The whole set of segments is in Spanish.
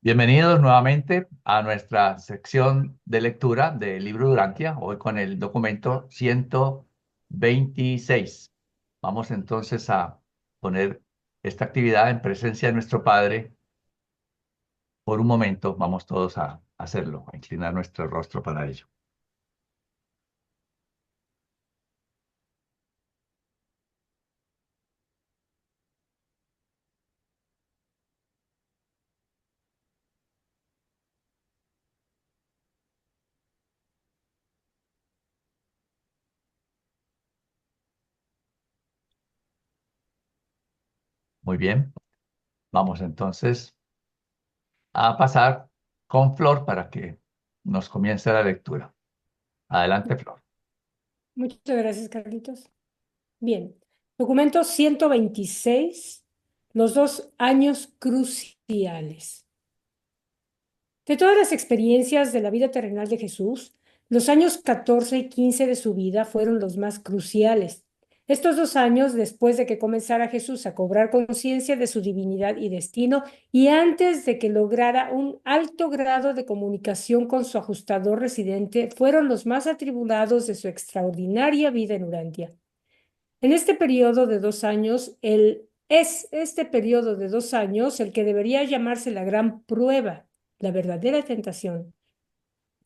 Bienvenidos nuevamente a nuestra sección de lectura del libro Durantia, hoy con el documento 126. Vamos entonces a poner esta actividad en presencia de nuestro Padre. Por un momento vamos todos a hacerlo, a inclinar nuestro rostro para ello. Muy bien, vamos entonces a pasar con Flor para que nos comience la lectura. Adelante, Flor. Muchas gracias, Carlitos. Bien, documento 126, los 2 años cruciales. De todas las experiencias de la vida terrenal de Jesús, los años 14 y 15 de su vida fueron los más cruciales. Estos 2 años después de que comenzara Jesús a cobrar conciencia de su divinidad y destino y antes de que lograra un alto grado de comunicación con su ajustador residente, fueron los más atribulados de su extraordinaria vida en Urantia. En este periodo de 2 años, es este periodo de 2 años el que debería llamarse la gran prueba, la verdadera tentación.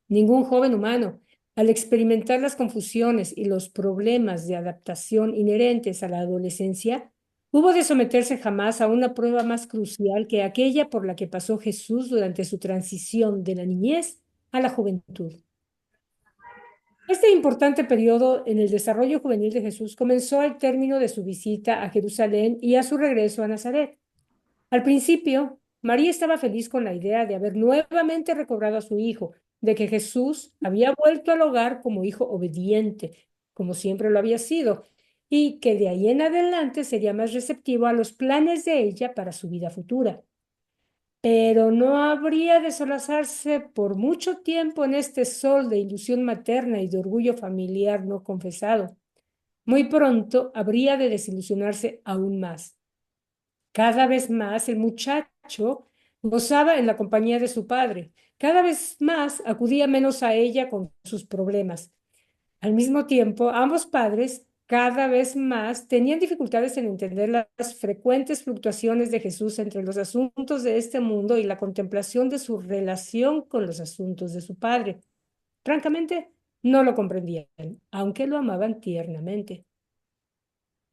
Ningún joven humano, al experimentar las confusiones y los problemas de adaptación inherentes a la adolescencia, hubo de someterse jamás a una prueba más crucial que aquella por la que pasó Jesús durante su transición de la niñez a la juventud. Este importante periodo en el desarrollo juvenil de Jesús comenzó al término de su visita a Jerusalén y a su regreso a Nazaret. Al principio, María estaba feliz con la idea de haber nuevamente recobrado a su hijo, de que Jesús había vuelto al hogar como hijo obediente, como siempre lo había sido, y que de ahí en adelante sería más receptivo a los planes de ella para su vida futura. Pero no habría de solazarse por mucho tiempo en este sol de ilusión materna y de orgullo familiar no confesado. Muy pronto habría de desilusionarse aún más. Cada vez más el muchacho gozaba en la compañía de su padre. Cada vez más acudía menos a ella con sus problemas. Al mismo tiempo, ambos padres cada vez más tenían dificultades en entender las frecuentes fluctuaciones de Jesús entre los asuntos de este mundo y la contemplación de su relación con los asuntos de su padre. Francamente, no lo comprendían, aunque lo amaban tiernamente.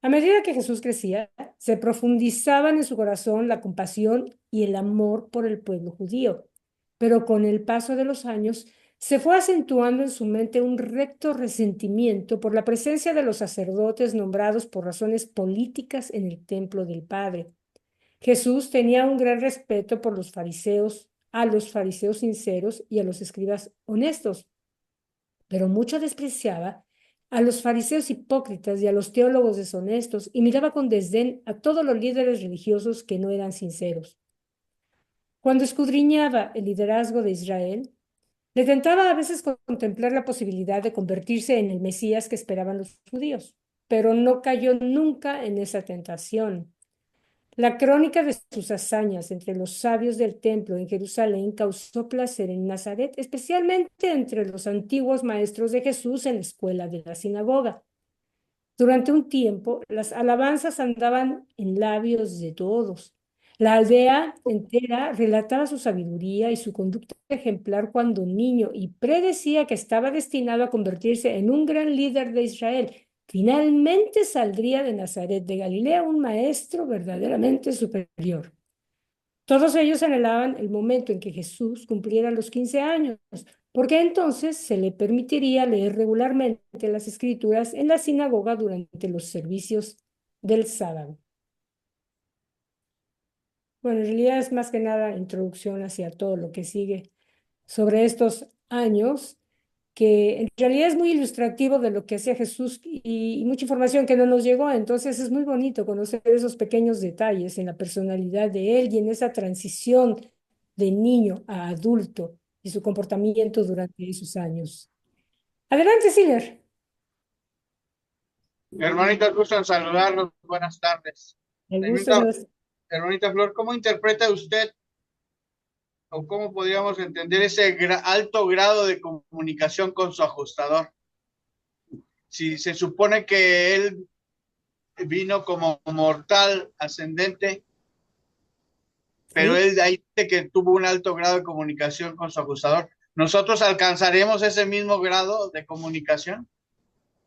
A medida que Jesús crecía, se profundizaban en su corazón la compasión y el amor por el pueblo judío, pero con el paso de los años se fue acentuando en su mente un recto resentimiento por la presencia de los sacerdotes nombrados por razones políticas en el templo del Padre. Jesús tenía un gran respeto por los fariseos, a los fariseos sinceros y a los escribas honestos, pero mucho despreciaba a los fariseos hipócritas y a los teólogos deshonestos y miraba con desdén a todos los líderes religiosos que no eran sinceros. Cuando escudriñaba el liderazgo de Israel, le tentaba a veces contemplar la posibilidad de convertirse en el Mesías que esperaban los judíos, pero no cayó nunca en esa tentación. La crónica de sus hazañas entre los sabios del templo en Jerusalén causó placer en Nazaret, especialmente entre los antiguos maestros de Jesús en la escuela de la sinagoga. Durante un tiempo, las alabanzas andaban en labios de todos. La aldea entera relataba su sabiduría y su conducta ejemplar cuando niño y predecía que estaba destinado a convertirse en un gran líder de Israel. Finalmente saldría de Nazaret de Galilea un maestro verdaderamente superior. Todos ellos anhelaban el momento en que Jesús cumpliera los 15 años, porque entonces se le permitiría leer regularmente las escrituras en la sinagoga durante los servicios del sábado. Bueno, en realidad es más que nada introducción hacia todo lo que sigue sobre estos años, que en realidad es muy ilustrativo de lo que hacía Jesús y mucha información que no nos llegó. Entonces es muy bonito conocer esos pequeños detalles en la personalidad de él y en esa transición de niño a adulto y su comportamiento durante esos años. Adelante, Siller. Hermanita, gusto en saludarlos. Buenas tardes. El gusto es Hermanita, nuestro. hermanita Flor, ¿cómo interpreta usted o cómo podríamos entender ese alto grado de comunicación con su ajustador. Si se supone que él vino como mortal ascendente, pero ¿sí? él ahí dice que tuvo un alto grado de comunicación con su ajustador. ¿Nosotros alcanzaremos ese mismo grado de comunicación?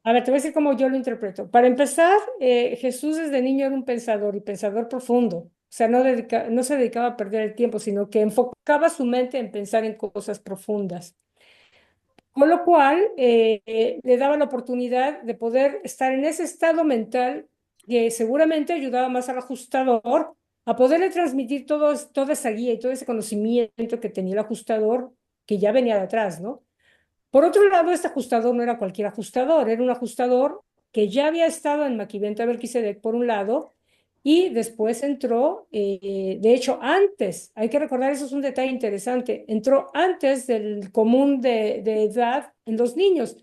A ver, te voy a decir cómo yo lo interpreto. Para empezar, Jesús desde niño era un pensador y pensador profundo. O sea, no se dedicaba a perder el tiempo, sino que enfocaba su mente en pensar en cosas profundas. Con lo cual, le daba la oportunidad de poder estar en ese estado mental que seguramente ayudaba más al ajustador a poderle transmitir toda esa guía y todo ese conocimiento que tenía el ajustador, que ya venía de atrás, ¿no? Por otro lado, este ajustador no era cualquier ajustador, era un ajustador que ya había estado en Maquiventa Melquisedec por un lado y después entró, de hecho, antes, hay que recordar, eso es un detalle interesante, entró antes del común de edad en los niños.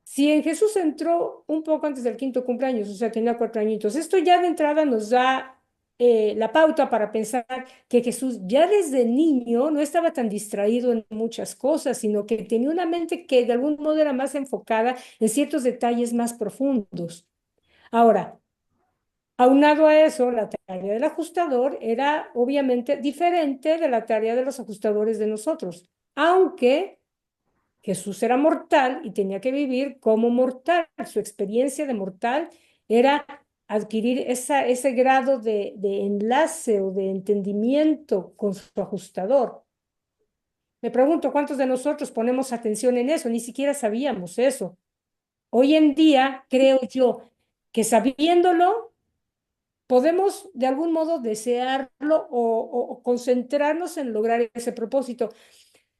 Si en Jesús entró un poco antes del quinto cumpleaños, o sea, tenía 4 añitos, esto ya de entrada nos da la pauta para pensar que Jesús ya desde niño no estaba tan distraído en muchas cosas, sino que tenía una mente que de algún modo era más enfocada en ciertos detalles más profundos. Ahora, aunado a eso, la tarea del ajustador era obviamente diferente de la tarea de los ajustadores de nosotros, aunque Jesús era mortal y tenía que vivir como mortal. Su experiencia de mortal era adquirir ese grado de enlace o de entendimiento con su ajustador. Me pregunto cuántos de nosotros ponemos atención en eso, ni siquiera sabíamos eso. Hoy en día, creo yo, que sabiéndolo, podemos de algún modo desearlo o concentrarnos en lograr ese propósito.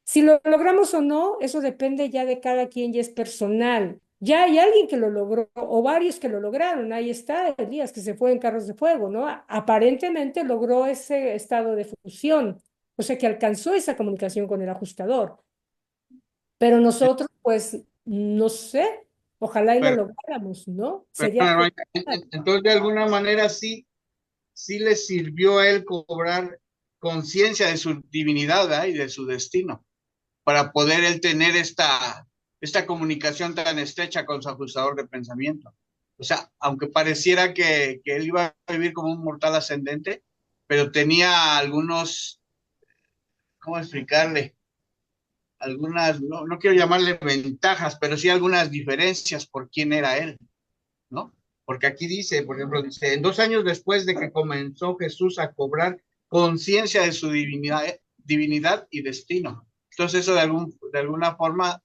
Si lo logramos o no, eso depende ya de cada quien y es personal. Ya hay alguien que lo logró o varios que lo lograron. Ahí está Elías que se fue en carros de fuego, ¿no? Aparentemente logró ese estado de fusión, o sea que alcanzó esa comunicación con el ajustador. Pero nosotros, pues, no sé, ojalá y lo Pero, lográramos, ¿no? pero Sería hermano, genial. entonces de alguna manera sí le sirvió a él cobrar conciencia de su divinidad, ¿verdad? Y de su destino, para poder él tener esta comunicación tan estrecha con su ajustador de pensamiento. O sea, aunque pareciera que él iba a vivir como un mortal ascendente, pero tenía algunos, ¿cómo explicarle? Algunas, no quiero llamarle ventajas, pero sí algunas diferencias por quién era él, ¿no? Porque aquí dice, por ejemplo, dice, en 2 años después de que comenzó Jesús a cobrar conciencia de su divinidad y destino. Entonces eso de alguna forma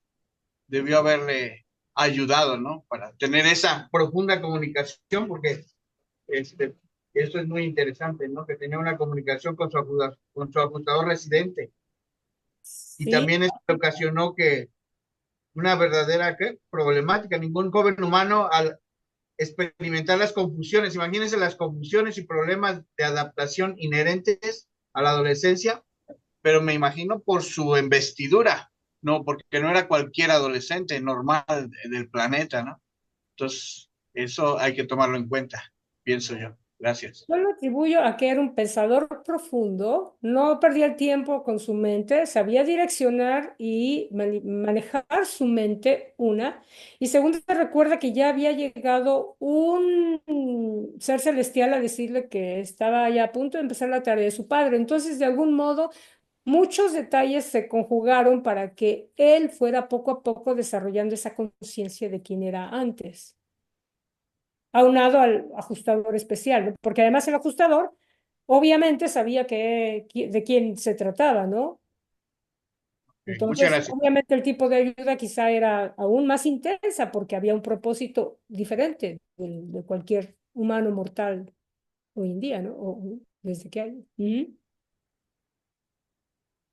debió haberle ayudado, ¿no? Para tener esa profunda comunicación, porque este, eso es muy interesante, ¿no? Que tenía una comunicación con su ajustador residente. Y Sí, también eso ocasionó que una verdadera ¿qué? Problemática. Ningún joven humano al experimentar las confusiones, imagínense las confusiones y problemas de adaptación inherentes a la adolescencia, pero me imagino por su investidura, no, porque no era cualquier adolescente normal del planeta, ¿no? Entonces, eso hay que tomarlo en cuenta, pienso yo. Gracias. yo lo atribuyo a que era un pensador profundo, no perdía el tiempo con su mente, sabía direccionar y manejar su mente, una. Y segundo, recuerda que ya había llegado un ser celestial a decirle que estaba ya a punto de empezar la tarea de su padre. Entonces, de algún modo, muchos detalles se conjugaron para que él fuera poco a poco desarrollando esa conciencia de quién era antes aunado al ajustador especial, ¿no? Porque además el ajustador obviamente sabía de quién se trataba, ¿no? Okay. Muchas Entonces, gracias. obviamente el tipo de ayuda quizá era aún más intensa porque había un propósito diferente de cualquier humano mortal hoy en día, ¿no? O desde que hay. Ujú.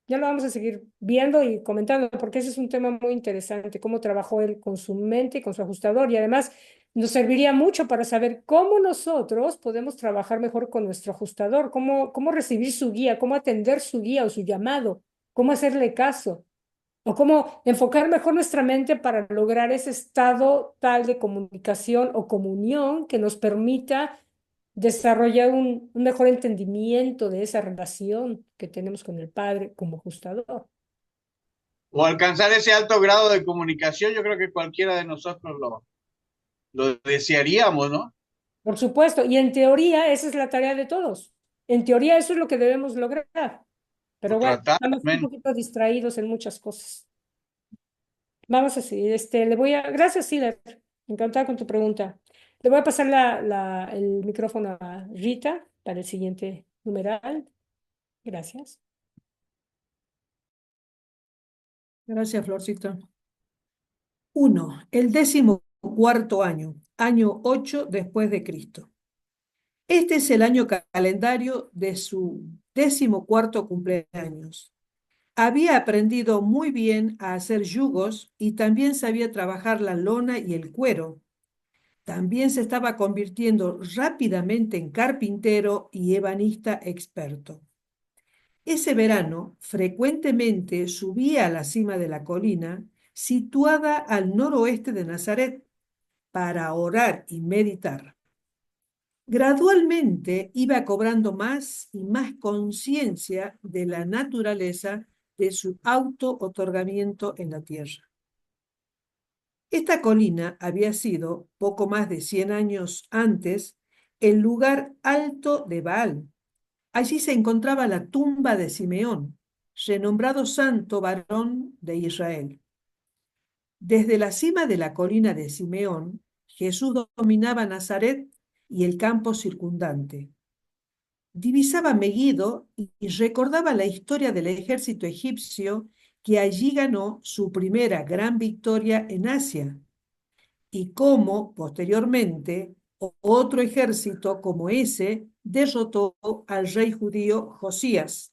Ya lo vamos a seguir viendo y comentando, porque ese es un tema muy interesante, cómo trabajó él con su mente y con su ajustador. Y además nos serviría mucho para saber cómo nosotros podemos trabajar mejor con nuestro ajustador, cómo recibir su guía, cómo atender su guía o su llamado, cómo hacerle caso, o cómo enfocar mejor nuestra mente para lograr ese estado tal de comunicación o comunión que nos permita desarrollar un mejor entendimiento de esa relación que tenemos con el Padre como ajustador. O alcanzar ese alto grado de comunicación, yo creo que cualquiera de nosotros lo desearíamos, ¿no? Por supuesto, y en teoría esa es la tarea de todos. En teoría eso es lo que debemos lograr. O Pero bueno, tratar, estamos un men. poquito distraídos en muchas cosas. Vamos a seguir. Gracias, Siler. Encantada con tu pregunta. Le voy a pasar el micrófono a Rita para el siguiente numeral. Gracias. Gracias, Florcita. 1. El 14º año, año 8 después de Cristo. Este es el año calendario de su 14º cumpleaños. Había aprendido muy bien a hacer yugos y también sabía trabajar la lona y el cuero. También se estaba convirtiendo rápidamente en carpintero y ebanista experto. Ese verano, frecuentemente subía a la cima de la colina, situada al noroeste de Nazaret, para orar y meditar. Gradualmente iba cobrando más y más conciencia de la naturaleza de su auto-otorgamiento en la tierra. Esta colina había sido, poco más de 100 años antes, el lugar alto de Baal. Allí se encontraba la tumba de Simeón, renombrado santo varón de Israel. Desde la cima de la colina de Simeón, Jesús dominaba Nazaret y el campo circundante. Divisaba Megiddo y recordaba la historia del ejército egipcio que allí ganó su primera gran victoria en Asia, y cómo, posteriormente, otro ejército como ese derrotó al rey judío Josías.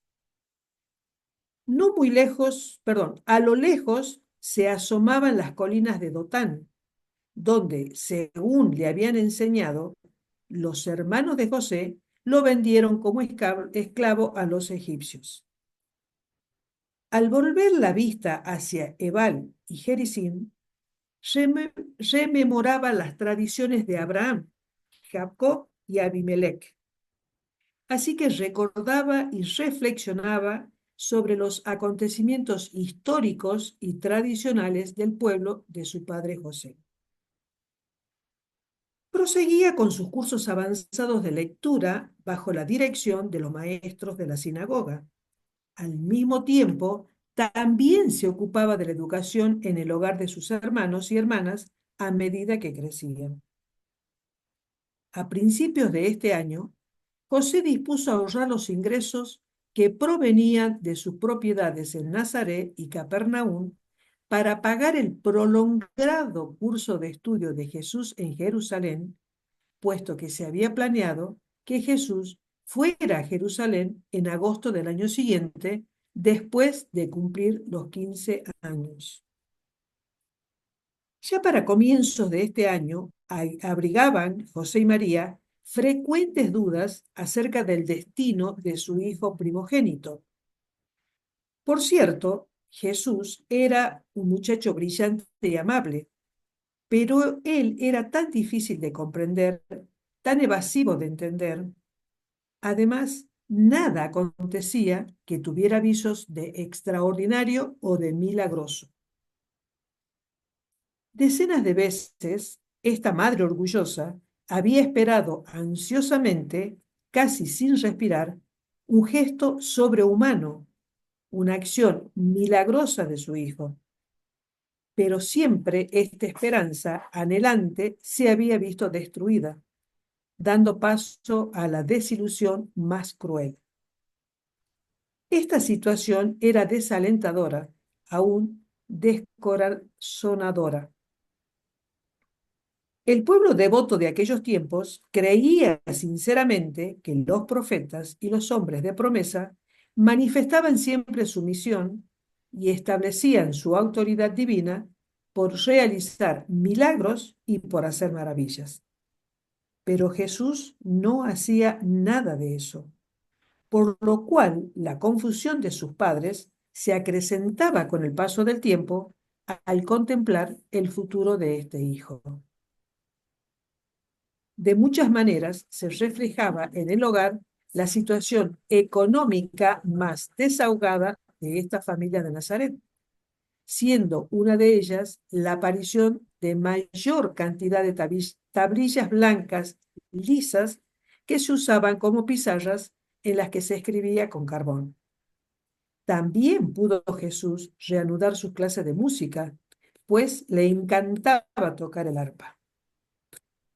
No muy lejos, perdón, a lo lejos se asomaban las colinas de Dotán, donde, según le habían enseñado, los hermanos de José lo vendieron como esclavo a los egipcios. Al volver la vista hacia Ebal y Gerizim, rememoraba las tradiciones de Abraham, Jacob y Abimelech. Así que recordaba y reflexionaba sobre los acontecimientos históricos y tradicionales del pueblo de su padre José. Proseguía con sus cursos avanzados de lectura bajo la dirección de los maestros de la sinagoga. Al mismo tiempo, también se ocupaba de la educación en el hogar de sus hermanos y hermanas a medida que crecían. A principios de este año, José dispuso ahorrar los ingresos que provenían de sus propiedades en Nazaret y Capernaum para pagar el prolongado curso de estudio de Jesús en Jerusalén, puesto que se había planeado que Jesús fuera a Jerusalén en agosto del año siguiente, después de cumplir los 15 años. Ya para comienzos de este año, abrigaban José y María frecuentes dudas acerca del destino de su hijo primogénito. Por cierto, Jesús era un muchacho brillante y amable, pero él era tan difícil de comprender, tan evasivo de entender. Además, nada acontecía que tuviera visos de extraordinario o de milagroso. Decenas de veces, esta madre orgullosa había esperado ansiosamente, casi sin respirar, un gesto sobrehumano, una acción milagrosa de su hijo. Pero siempre esta esperanza anhelante se había visto destruida, dando paso a la desilusión más cruel. Esta situación era desalentadora, aún descorazonadora. El pueblo devoto de aquellos tiempos creía sinceramente que los profetas y los hombres de promesa manifestaban siempre su misión y establecían su autoridad divina por realizar milagros y por hacer maravillas. Pero Jesús no hacía nada de eso, por lo cual la confusión de sus padres se acrecentaba con el paso del tiempo al contemplar el futuro de este hijo. De muchas maneras se reflejaba en el hogar la situación económica más desahogada de esta familia de Nazaret, siendo una de ellas la aparición de mayor cantidad de tablillas blancas lisas que se usaban como pizarras en las que se escribía con carbón. También pudo Jesús reanudar sus clases de música, pues le encantaba tocar el arpa.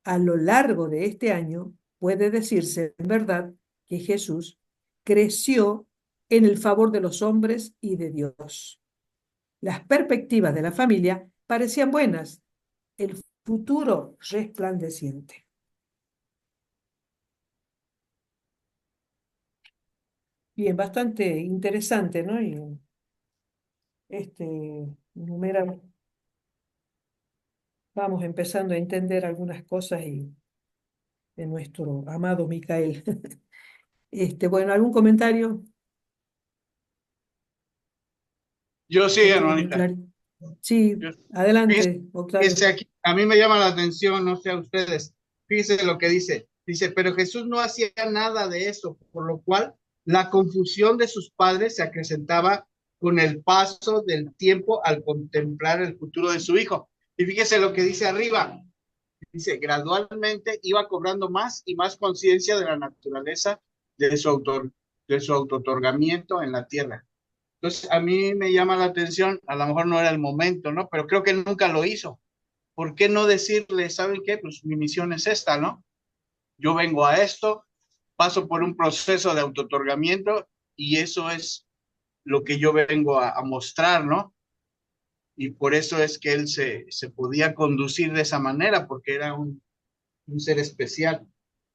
A lo largo de este año, puede decirse en verdad que Jesús creció en el favor de los hombres y de Dios. Las perspectivas de la familia parecían buenas, el futuro resplandeciente. Bien, bastante interesante, ¿no? Y número, vamos empezando a entender algunas cosas de nuestro amado Micael. Bueno, ¿algún comentario? Yo sí, hermanita. Sí, Yo- adelante, Octavio. Fíjese aquí, a mí me llama la atención, no sé a ustedes. Fíjese lo que dice. Dice, pero Jesús no hacía nada de eso, por lo cual la confusión de sus padres se acrecentaba con el paso del tiempo al contemplar el futuro de su hijo. Y fíjese lo que dice arriba. Dice, gradualmente iba cobrando más y más conciencia de la naturaleza de su autor, de su autotorgamiento en la tierra. Entonces, a mí me llama la atención, a lo mejor no era el momento, ¿no? Pero creo que nunca lo hizo. ¿Por qué no decirle, ¿saben qué? Pues mi misión es esta, ¿no? Yo vengo a esto, paso por un proceso de autotorgamiento y eso es lo que yo vengo a mostrar, ¿no? Y por eso es que él se podía conducir de esa manera, porque era un ser especial.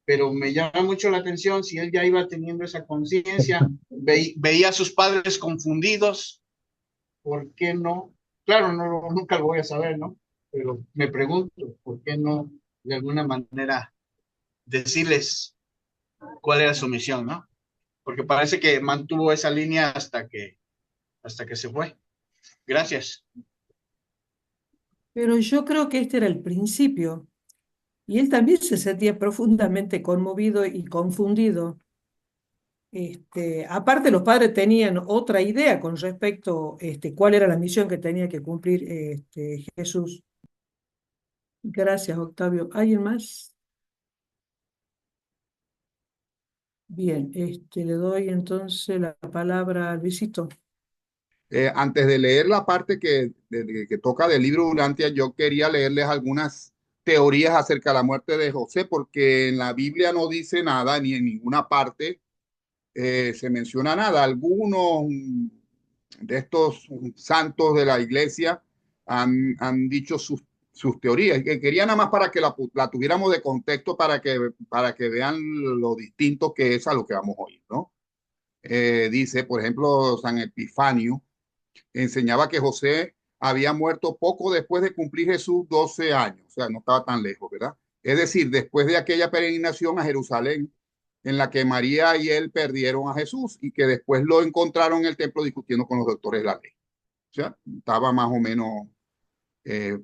Pero me llama mucho la atención si él ya iba teniendo esa conciencia, veía a sus padres confundidos, ¿por qué no? Claro, no, nunca lo voy a saber, ¿no? Pero me pregunto, ¿por qué no de alguna manera decirles cuál era su misión, ¿no? Porque parece que mantuvo esa línea hasta que se fue. Gracias. Pero yo creo que este era el principio. Y él también se sentía profundamente conmovido y confundido. Aparte, los padres tenían otra idea con respecto a cuál era la misión que tenía que cumplir Jesús. Gracias, Octavio. ¿Alguien más? Bien, le doy entonces la palabra a Luisito. Antes de leer la parte que toca del libro Durantia, yo quería leerles algunas teorías acerca de la muerte de José, porque en la Biblia no dice nada, ni en ninguna parte se menciona nada. Algunos de estos santos de la iglesia han dicho sus teorías, que quería nada más para que la tuviéramos de contexto, para que vean lo distinto que es a lo que vamos a oír, ¿no? Dice, por ejemplo, San Epifanio enseñaba que José había muerto poco después de cumplir Jesús 12 años, o sea, no estaba tan lejos, ¿verdad? Es decir, después de aquella peregrinación a Jerusalén, en la que María y él perdieron a Jesús y que después lo encontraron en el templo discutiendo con los doctores de la ley. O sea, estaba más o menos eh,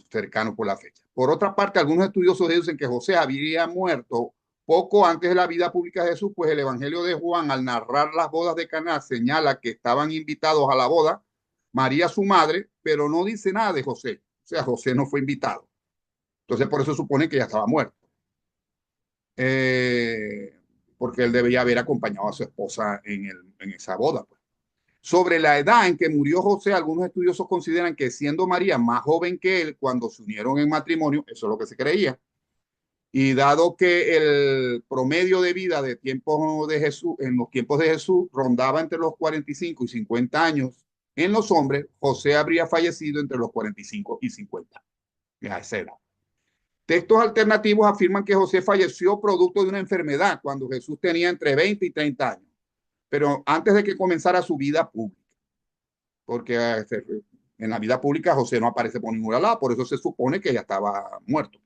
cercano por la fecha. Por otra parte, algunos estudiosos dicen que José habría muerto poco antes de la vida pública de Jesús, pues el Evangelio de Juan, al narrar las bodas de Caná, señala que estaban invitados a la boda María, su madre, pero no dice nada de José. O sea, José no fue invitado. Entonces, por eso supone que ya estaba muerto. Eh, porque él debía haber acompañado a su esposa en esa boda. Pues. Sobre la edad en que murió José, algunos estudiosos consideran que siendo María más joven que él cuando se unieron en matrimonio, eso es lo que se creía, y dado que el promedio de vida de tiempos de Jesús, en los tiempos de Jesús rondaba entre los 45 y 50 años en los hombres, José habría fallecido entre los 45 y 50 a esa edad. Textos alternativos afirman que José falleció producto de una enfermedad cuando Jesús tenía entre 20 y 30 años, pero antes de que comenzara su vida pública, porque en la vida pública José no aparece por ningún lado, por eso se supone que ya estaba muerto.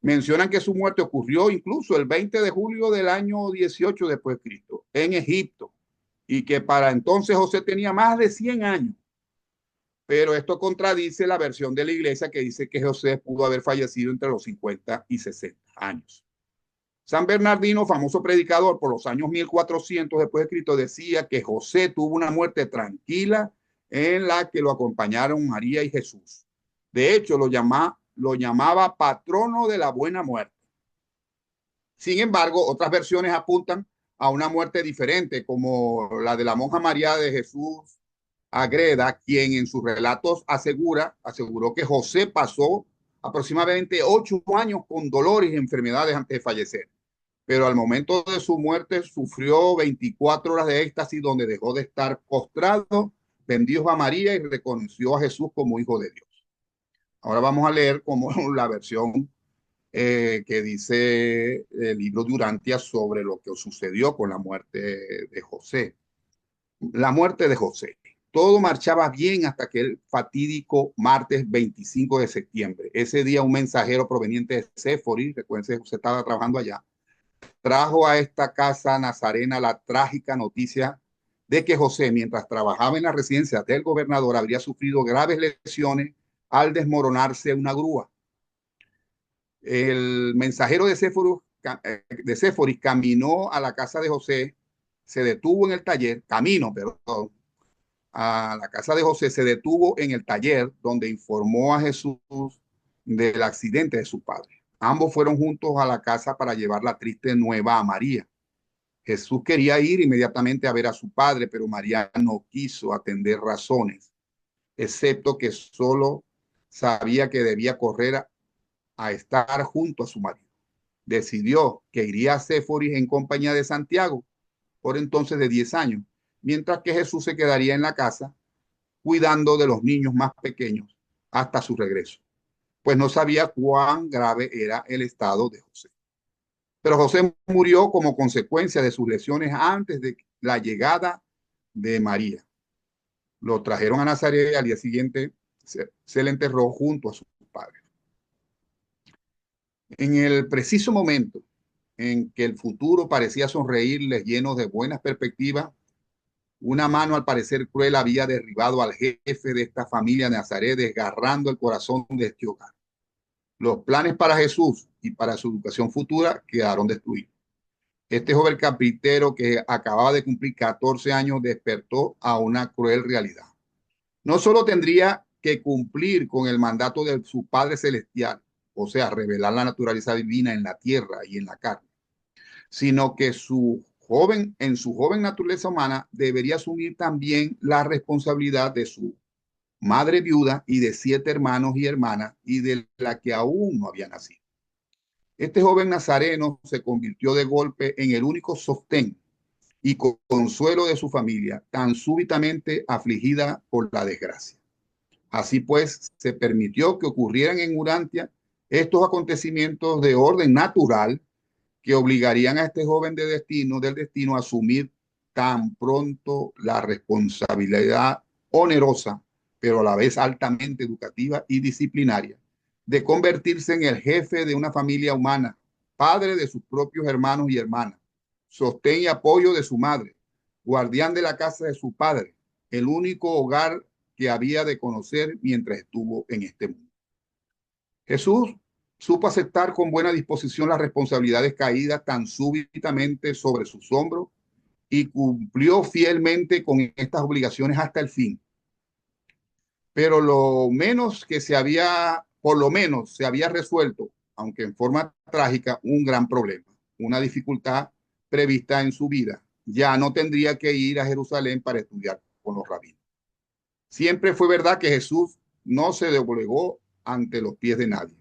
Mencionan que su muerte ocurrió incluso el 20 de julio del año 18 después de Cristo, en Egipto, y que para entonces José tenía más de 100 años. pero esto contradice la versión de la iglesia que dice que José pudo haber fallecido entre los 50 y 60 años. San Bernardino, famoso predicador por los años 1400 después de Cristo, decía que José tuvo una muerte tranquila en la que lo acompañaron María y Jesús. De hecho, lo llamaba patrono de la buena muerte. Sin embargo, otras versiones apuntan a una muerte diferente, como la de la monja María de Jesús Agreda, quien en sus relatos aseguró que José pasó aproximadamente 8 años con dolores y enfermedades antes de fallecer. Pero al momento de su muerte sufrió 24 horas de éxtasis donde dejó de estar postrado, bendijo a María y reconoció a Jesús como hijo de Dios. Ahora vamos a leer como la versión que dice el libro de Urantia sobre lo que sucedió con la muerte de José. La muerte de José. Todo marchaba bien hasta que el fatídico martes 25 de septiembre. Ese día un mensajero proveniente de Séforis, recuerden que José estaba trabajando allá, trajo a esta casa nazarena la trágica noticia de que José, mientras trabajaba en la residencia del gobernador, habría sufrido graves lesiones al desmoronarse una grúa. El mensajero de Séforis caminó a la casa de José, se detuvo en el taller, a la casa de José, se detuvo en el taller donde informó a Jesús del accidente de su padre. Ambos fueron juntos a la casa para llevar la triste nueva a María. Jesús quería ir inmediatamente a ver a su padre, pero María no quiso atender razones, excepto que solo sabía que debía correr a estar junto a su marido. Decidió que iría a Séforis en compañía de Santiago, por entonces de 10 años, mientras que Jesús se quedaría en la casa cuidando de los niños más pequeños hasta su regreso, pues no sabía cuán grave era el estado de José. Pero José murió como consecuencia de sus lesiones antes de la llegada de María. Lo trajeron a Nazaret y al día siguiente se le enterró junto a sus padres. En el preciso momento en que el futuro parecía sonreírles lleno de buenas perspectivas, una mano al parecer cruel había derribado al jefe de esta familia de Nazaret, desgarrando el corazón de este hogar. Los planes para Jesús y para su educación futura quedaron destruidos. Este joven carpintero que acababa de cumplir 14 años despertó a una cruel realidad. No solo tendría que cumplir con el mandato de su Padre Celestial, o sea, revelar la naturaleza divina en la tierra y en la carne, sino que en su joven naturaleza humana debería asumir también la responsabilidad de su madre viuda y de 7 hermanos y hermanas y de la que aún no había nacido. Este joven nazareno se convirtió de golpe en el único sostén y consuelo de su familia, tan súbitamente afligida por la desgracia. Así pues, se permitió que ocurrieran en Urantia estos acontecimientos de orden natural que obligarían a este joven del destino a asumir tan pronto la responsabilidad onerosa, pero a la vez altamente educativa y disciplinaria, de convertirse en el jefe de una familia humana, padre de sus propios hermanos y hermanas, sostén y apoyo de su madre, guardián de la casa de su padre, el único hogar que había de conocer mientras estuvo en este mundo. Jesús supo aceptar con buena disposición las responsabilidades caídas tan súbitamente sobre sus hombros y cumplió fielmente con estas obligaciones hasta el fin. Pero por lo menos se había resuelto, aunque en forma trágica, un gran problema, una dificultad prevista en su vida. Ya no tendría que ir a Jerusalén para estudiar con los rabinos. Siempre fue verdad que Jesús no se doblegó ante los pies de nadie.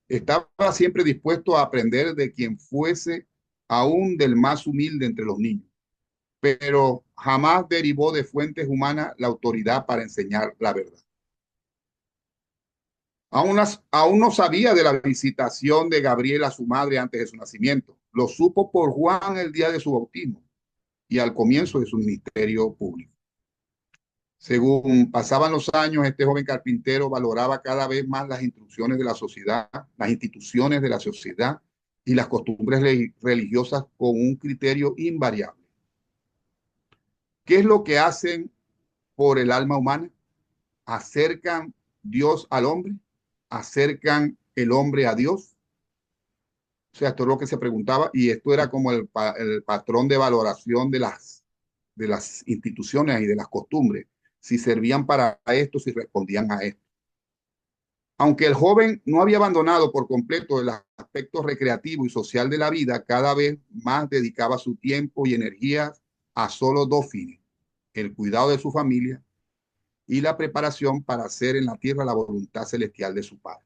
Estaba siempre dispuesto a aprender de quien fuese, aún del más humilde entre los niños, pero jamás derivó de fuentes humanas la autoridad para enseñar la verdad. Aún no sabía de la visitación de Gabriel a su madre antes de su nacimiento. Lo supo por Juan el día de su bautismo y al comienzo de su ministerio público. Según pasaban los años, este joven carpintero valoraba cada vez más las instrucciones de la sociedad, las instituciones de la sociedad y las costumbres religiosas con un criterio invariable. ¿Qué es lo que hacen por el alma humana? ¿Acercan Dios al hombre? ¿Acercan el hombre a Dios? O sea, esto es lo que se preguntaba y esto era como el patrón de valoración de las instituciones y de las costumbres, si servían para esto, si respondían a esto. Aunque el joven no había abandonado por completo el aspecto recreativo y social de la vida, cada vez más dedicaba su tiempo y energía a solo dos fines: el cuidado de su familia y la preparación para hacer en la tierra la voluntad celestial de su Padre.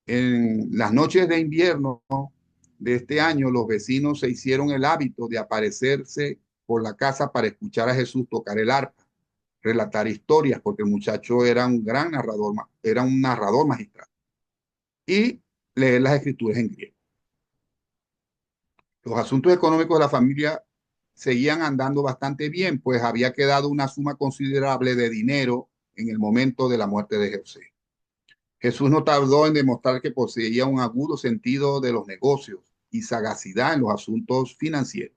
En las noches de invierno de este año, los vecinos se hicieron el hábito de aparecerse por la casa para escuchar a Jesús tocar el arpa, relatar historias, porque el muchacho era un gran narrador, era un narrador magistral, y leer las escrituras en griego. Los asuntos económicos de la familia seguían andando bastante bien, pues había quedado una suma considerable de dinero en el momento de la muerte de José. Jesús no tardó en demostrar que poseía un agudo sentido de los negocios y sagacidad en los asuntos financieros.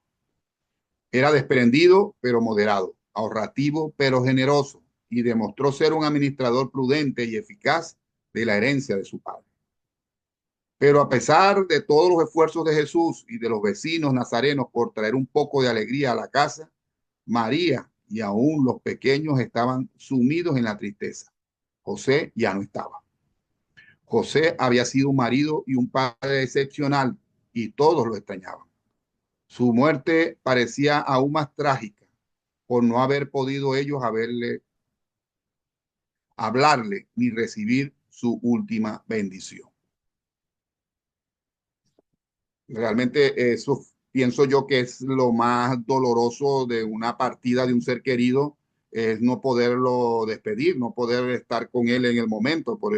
Era desprendido, pero moderado, ahorrativo, pero generoso, y demostró ser un administrador prudente y eficaz de la herencia de su padre. Pero a pesar de todos los esfuerzos de Jesús y de los vecinos nazarenos por traer un poco de alegría a la casa, María y aún los pequeños estaban sumidos en la tristeza. José ya no estaba. José había sido un marido y un padre excepcional y todos lo extrañaban. Su muerte parecía aún más trágica por no haber podido ellos hablarle ni recibir su última bendición. Realmente eso pienso yo que es lo más doloroso de una partida de un ser querido, es no poderlo despedir, no poder estar con él en el momento. Por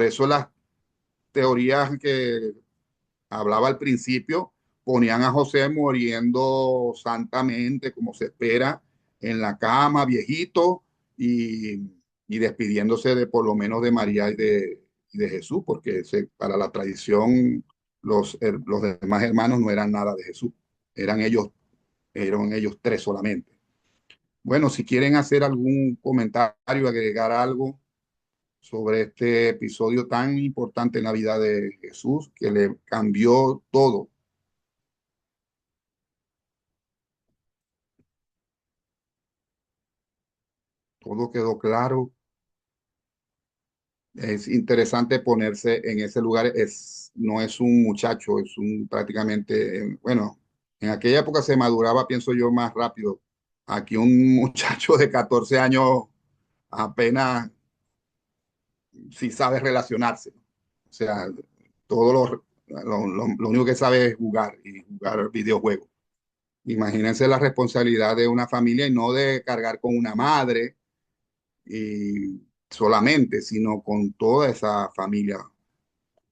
eso las teorías que hablaba al principio ponían a José muriendo santamente, como se espera, en la cama, viejito, y, y despidiéndose de por lo menos de María y de Jesús, porque para la tradición los demás hermanos no eran nada de Jesús, eran ellos tres solamente. Bueno, si quieren hacer algún comentario, agregar algo sobre este episodio tan importante en la vida de Jesús, que le cambió todo. Todo quedó claro. Es interesante ponerse en ese lugar. No es un muchacho, es un prácticamente, bueno, en aquella época se maduraba, pienso yo, más rápido. Aquí un muchacho de 14 años apenas sí sabe relacionarse. O sea, todo lo único que sabe es jugar y jugar videojuegos. Imagínense la responsabilidad de una familia y no de cargar con una madre y solamente, sino con toda esa familia.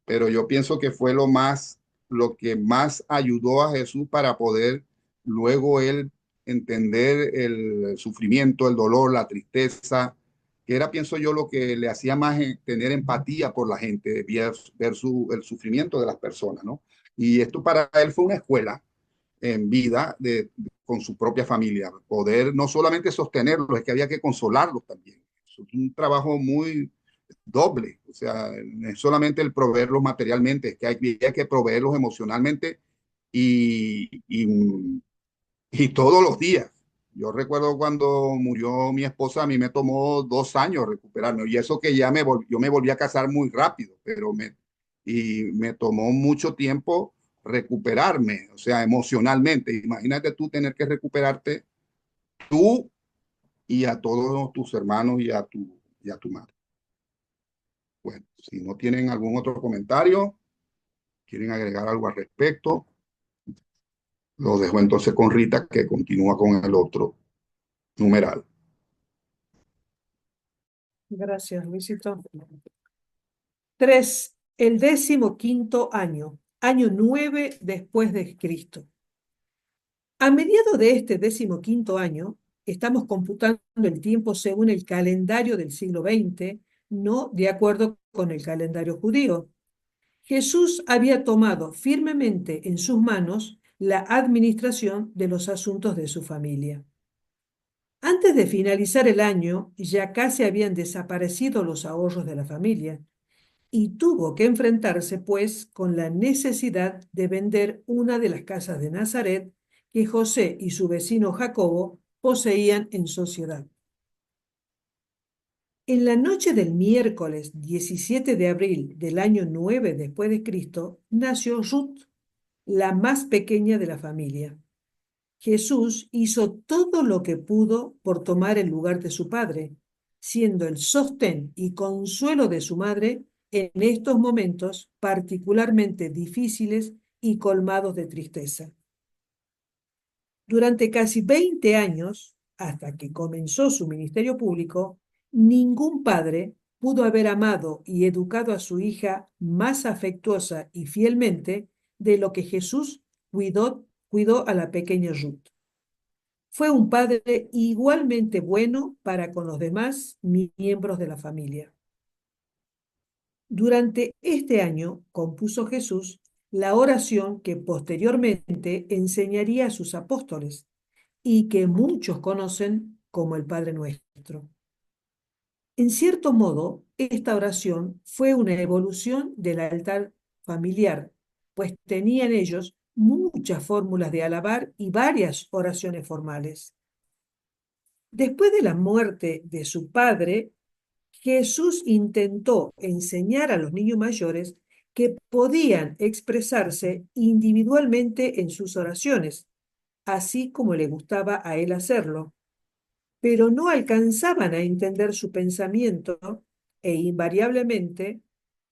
Pero yo pienso que fue lo que más ayudó a Jesús para poder luego él entender el sufrimiento, el dolor, la tristeza, que era, pienso yo, lo que le hacía más tener empatía por la gente, ver el sufrimiento de las personas, ¿no? Y esto para él fue una escuela en vida con su propia familia, poder no solamente sostenerlos, es que había que consolarlos también. Es un trabajo muy doble, o sea, no es solamente el proveerlos materialmente, es que había que proveerlos emocionalmente y, y todos los días. Yo recuerdo cuando murió mi esposa, a mí me tomó 2 años recuperarme, y eso que yo me volví a casar muy rápido, y me tomó mucho tiempo recuperarme, o sea, emocionalmente. Imagínate tú tener que recuperarte tú y a todos tus hermanos y a tu madre. Bueno, si no tienen algún otro comentario, quieren agregar algo al respecto, lo dejo entonces con Rita, que continúa con el otro numeral. Gracias, Luisito. 3. El 15º año, año 9 después de Cristo. A mediados de este 15º año, estamos computando el tiempo según el calendario del siglo XX, no de acuerdo con el calendario judío. Jesús había tomado firmemente en sus manos la administración de los asuntos de su familia. Antes de finalizar el año, ya casi habían desaparecido los ahorros de la familia y tuvo que enfrentarse, pues, con la necesidad de vender una de las casas de Nazaret que José y su vecino Jacobo poseían en sociedad. En la noche del miércoles 17 de abril del año 9 después de Cristo, nació Ruth, la más pequeña de la familia. Jesús hizo todo lo que pudo por tomar el lugar de su padre, siendo el sostén y consuelo de su madre en estos momentos particularmente difíciles y colmados de tristeza. Durante casi 20 años, hasta que comenzó su ministerio público, ningún padre pudo haber amado y educado a su hija más afectuosa y fielmente de lo que Jesús cuidó a la pequeña Ruth. Fue un padre igualmente bueno para con los demás miembros de la familia. Durante este año compuso Jesús la oración que posteriormente enseñaría a sus apóstoles y que muchos conocen como el Padre Nuestro. En cierto modo, esta oración fue una evolución del altar familiar, pues tenían ellos muchas fórmulas de alabar y varias oraciones formales. Después de la muerte de su padre, Jesús intentó enseñar a los niños mayores que podían expresarse individualmente en sus oraciones, así como le gustaba a él hacerlo, pero no alcanzaban a entender su pensamiento e invariablemente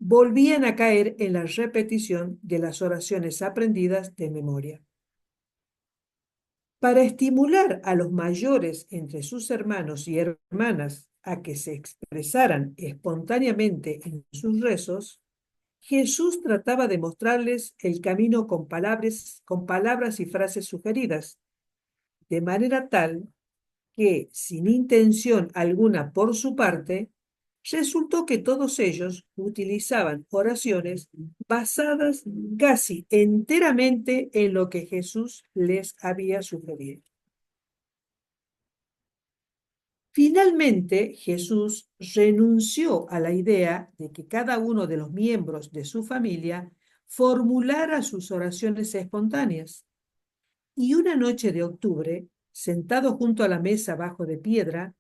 volvían a caer en la repetición de las oraciones aprendidas de memoria. Para estimular a los mayores entre sus hermanos y hermanas a que se expresaran espontáneamente en sus rezos, Jesús trataba de mostrarles el camino con palabras y frases sugeridas, de manera tal que, sin intención alguna por su parte, resultó que todos ellos utilizaban oraciones basadas casi enteramente en lo que Jesús les había sugerido. Finalmente, Jesús renunció a la idea de que cada uno de los miembros de su familia formulara sus oraciones espontáneas. Y una noche de octubre, sentado junto a la mesa bajo de piedra,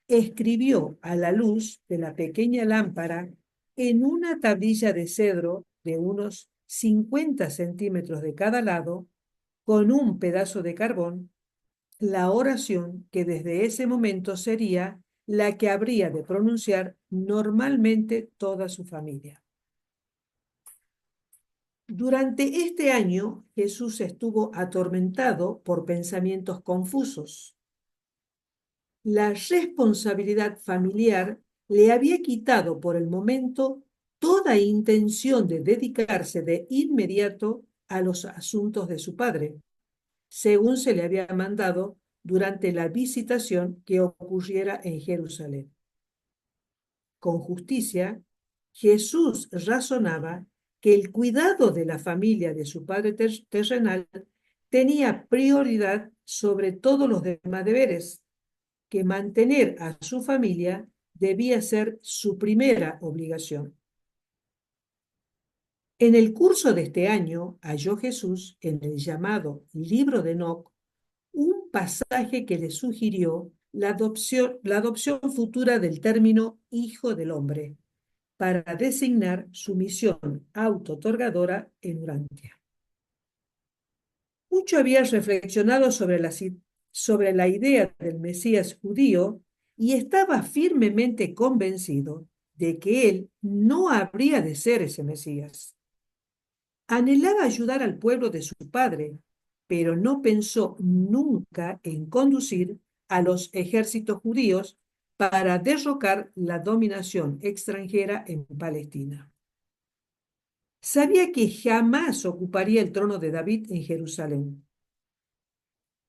escribió a la luz de la pequeña lámpara en una tablilla de cedro de unos 50 centímetros de cada lado, con un pedazo de carbón, la oración que desde ese momento sería la que habría de pronunciar normalmente toda su familia. Durante este año, Jesús estuvo atormentado por pensamientos confusos. La responsabilidad familiar le había quitado por el momento toda intención de dedicarse de inmediato a los asuntos de su padre, según se le había mandado durante la visitación que ocurriera en Jerusalén. Con justicia, Jesús razonaba que el cuidado de la familia de su padre terrenal tenía prioridad sobre todos los demás deberes, que mantener a su familia debía ser su primera obligación. En el curso de este año halló Jesús en el llamado Libro de Enoc un pasaje que le sugirió la adopción futura del término Hijo del Hombre para designar su misión auto-otorgadora en Urantia. Mucho había reflexionado sobre la idea del Mesías judío y estaba firmemente convencido de que él no habría de ser ese Mesías. Anhelaba ayudar al pueblo de su padre, pero no pensó nunca en conducir a los ejércitos judíos para derrocar la dominación extranjera en Palestina. Sabía que jamás ocuparía el trono de David en Jerusalén.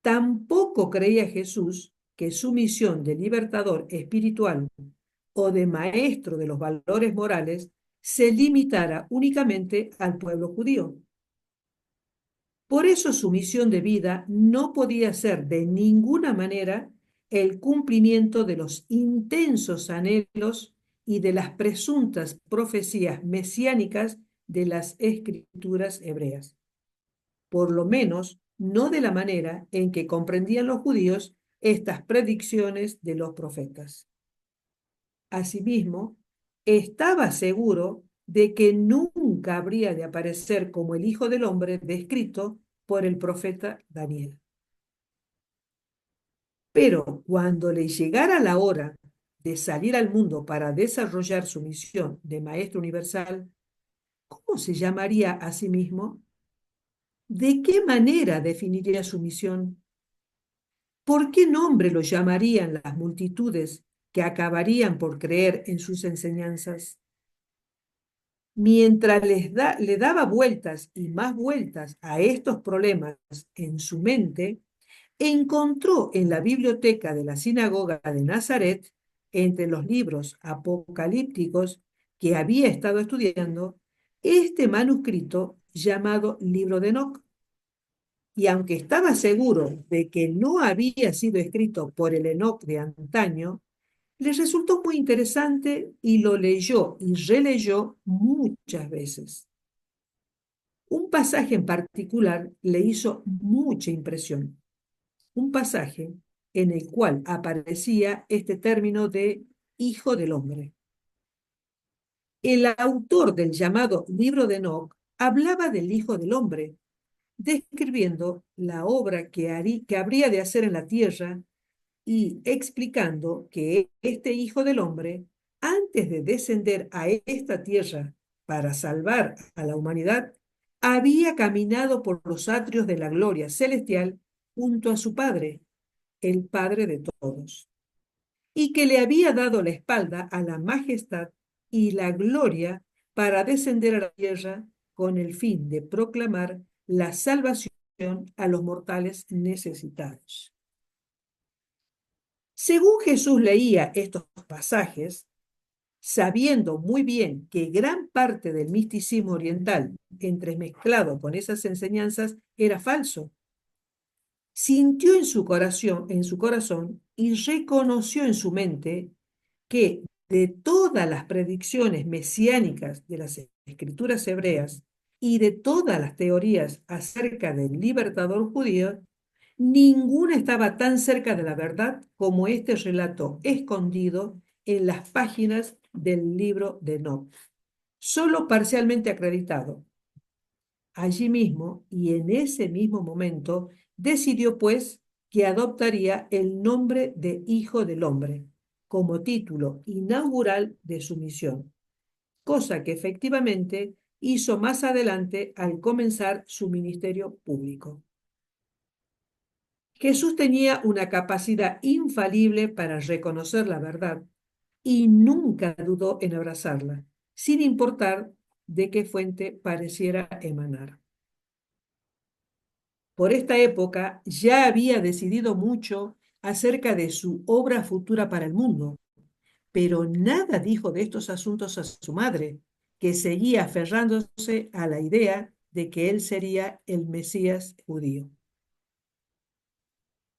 Tampoco creía Jesús que su misión de libertador espiritual o de maestro de los valores morales se limitara únicamente al pueblo judío. Por eso su misión de vida no podía ser de ninguna manera el cumplimiento de los intensos anhelos y de las presuntas profecías mesiánicas de las escrituras hebreas. Por lo menos, no de la manera en que comprendían los judíos estas predicciones de los profetas. Asimismo, estaba seguro de que nunca habría de aparecer como el Hijo del Hombre descrito por el profeta Daniel. Pero cuando le llegara la hora de salir al mundo para desarrollar su misión de Maestro Universal, ¿cómo se llamaría a sí mismo? ¿De qué manera definiría su misión? ¿Por qué nombre lo llamarían las multitudes que acabarían por creer en sus enseñanzas? Mientras le daba vueltas y más vueltas a estos problemas en su mente, encontró en la biblioteca de la sinagoga de Nazaret, entre los libros apocalípticos que había estado estudiando, este manuscrito llamado Libro de Enoc. Y aunque estaba seguro de que no había sido escrito por el Enoc de antaño, le resultó muy interesante y lo leyó y releyó muchas veces. Un pasaje en particular le hizo mucha impresión. Un pasaje en el cual aparecía este término de Hijo del Hombre. El autor del llamado Libro de Enoc hablaba del Hijo del Hombre, describiendo la obra que habría de hacer en la tierra y explicando que este Hijo del Hombre, antes de descender a esta tierra para salvar a la humanidad, había caminado por los atrios de la gloria celestial junto a su Padre, el Padre de todos, y que le había dado la espalda a la majestad y la gloria para descender a la tierra con el fin de proclamar la salvación a los mortales necesitados. Según Jesús leía estos pasajes, sabiendo muy bien que gran parte del misticismo oriental, entremezclado con esas enseñanzas, era falso, sintió en su corazón y reconoció en su mente que de todas las predicciones mesiánicas de las escrituras hebreas y de todas las teorías acerca del libertador judío, ninguna estaba tan cerca de la verdad como este relato escondido en las páginas del libro de Enoc, solo parcialmente acreditado. Allí mismo y en ese mismo momento decidió pues que adoptaría el nombre de Hijo del Hombre como título inaugural de su misión, cosa que efectivamente hizo más adelante al comenzar su ministerio público. Jesús tenía una capacidad infalible para reconocer la verdad y nunca dudó en abrazarla, sin importar de qué fuente pareciera emanar. Por esta época ya había decidido mucho acerca de su obra futura para el mundo, pero nada dijo de estos asuntos a su madre, que seguía aferrándose a la idea de que él sería el Mesías judío.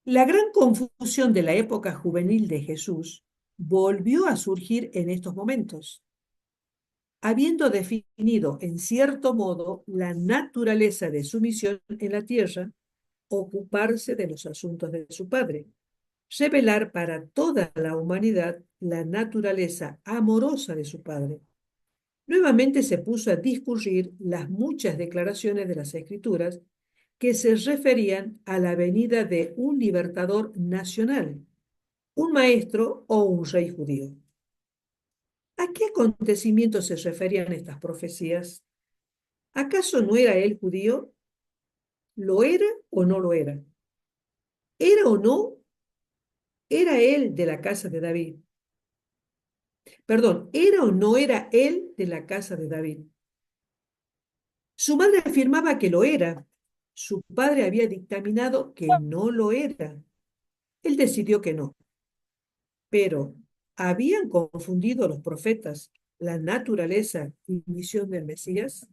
La gran confusión de la época juvenil de Jesús volvió a surgir en estos momentos. Habiendo definido en cierto modo la naturaleza de su misión en la tierra, ocuparse de los asuntos de su Padre, revelar para toda la humanidad la naturaleza amorosa de su Padre. Nuevamente se puso a discurrir las muchas declaraciones de las Escrituras que se referían a la venida de un libertador nacional, un maestro o un rey judío. ¿A qué acontecimientos se referían estas profecías? ¿Acaso no era él judío? ¿Lo era o no lo era? ¿Era o no? ¿Era él de la casa de David? Perdón, ¿era o no era él de la casa de David? Su madre afirmaba que lo era. Su padre había dictaminado que no lo era. Él decidió que no. Pero, ¿habían confundido los profetas la naturaleza y misión del Mesías?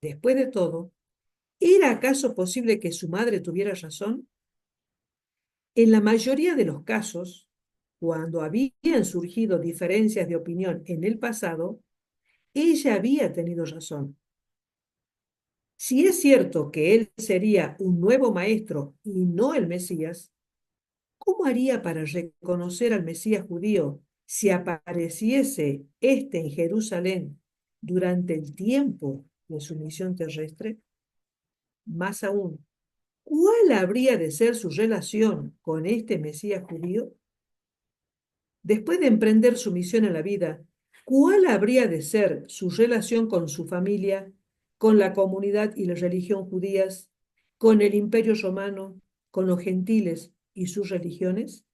Después de todo, ¿era acaso posible que su madre tuviera razón? En la mayoría de los casos, cuando habían surgido diferencias de opinión en el pasado, ella había tenido razón. Si es cierto que él sería un nuevo maestro y no el Mesías, ¿cómo haría para reconocer al Mesías judío si apareciese éste en Jerusalén durante el tiempo de su misión terrestre? Más aún, ¿cuál habría de ser su relación con este Mesías judío? Después de emprender su misión en la vida, ¿cuál habría de ser su relación con su familia, con la comunidad y la religión judías, con el imperio romano, con los gentiles y sus religiones?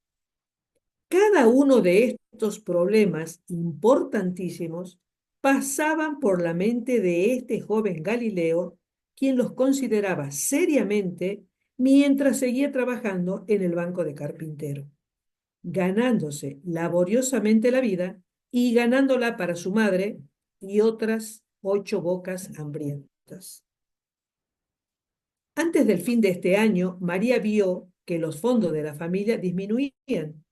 Cada uno de estos problemas importantísimos pasaban por la mente de este joven Galileo, quien los consideraba seriamente mientras seguía trabajando en el banco de carpintero, ganándose laboriosamente la vida y ganándola para su madre y otras 8 bocas hambrientas. Antes del fin de este año, María vio que los fondos de la familia disminuían.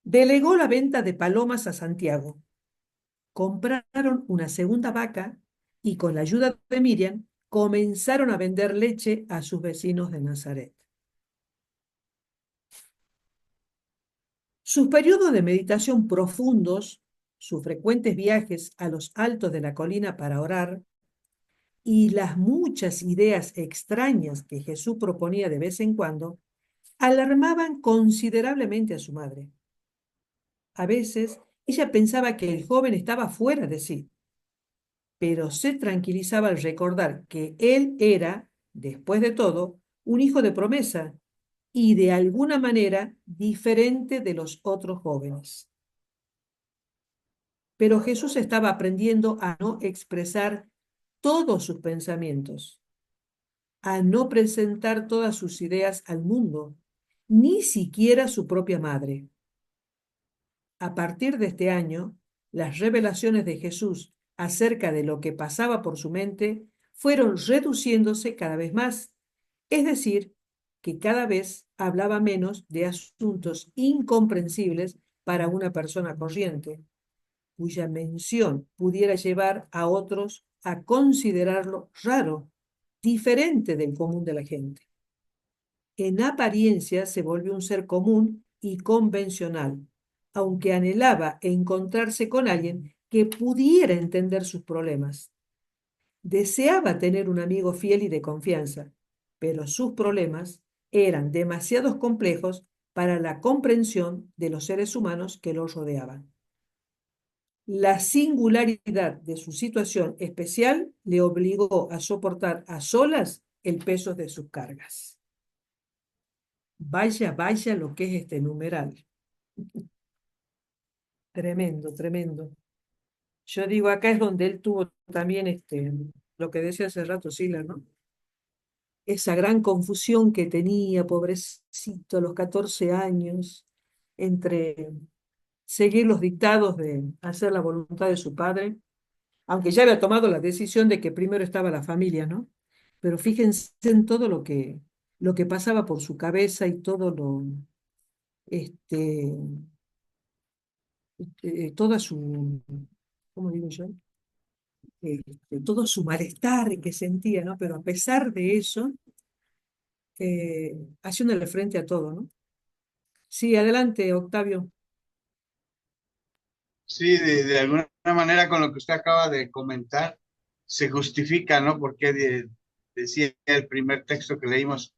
Delegó la venta de palomas a Santiago. Compraron una segunda vaca y con la ayuda de Miriam comenzaron a vender leche a sus vecinos de Nazaret. Sus periodos de meditación profundos, sus frecuentes viajes a los altos de la colina para orar y las muchas ideas extrañas que Jesús proponía de vez en cuando, alarmaban considerablemente a su madre. A veces ella pensaba que el joven estaba fuera de sí, pero se tranquilizaba al recordar que él era, después de todo, un hijo de promesa y de alguna manera diferente de los otros jóvenes. Pero Jesús estaba aprendiendo a no expresar todos sus pensamientos, a no presentar todas sus ideas al mundo, ni siquiera a su propia madre. A partir de este año, las revelaciones de Jesús acerca de lo que pasaba por su mente fueron reduciéndose cada vez más, es decir, que cada vez hablaba menos de asuntos incomprensibles para una persona corriente, cuya mención pudiera llevar a otros a considerarlo raro, diferente del común de la gente. En apariencia se volvió un ser común y convencional, aunque anhelaba encontrarse con alguien que pudiera entender sus problemas. Deseaba tener un amigo fiel y de confianza, pero sus problemas eran demasiado complejos para la comprensión de los seres humanos que los rodeaban. La singularidad de su situación especial le obligó a soportar a solas el peso de sus cargas. Vaya, vaya lo que es este numeral. Tremendo, tremendo. Yo digo, acá es donde él tuvo también lo que decía hace rato Sila, ¿no? Esa gran confusión que tenía, pobrecito, a los 14 años, entre seguir los dictados de hacer la voluntad de su padre, aunque ya había tomado la decisión de que primero estaba la familia, ¿no? Pero fíjense en todo lo que pasaba por su cabeza y todo este, toda su, ¿cómo digo yo? Todo su malestar que sentía, ¿no? Pero a pesar de eso, haciéndole frente a todo, ¿no? Sí, adelante, Octavio. Sí, de alguna manera con lo que usted acaba de comentar, se justifica, ¿no? Porque decía el primer texto que leímos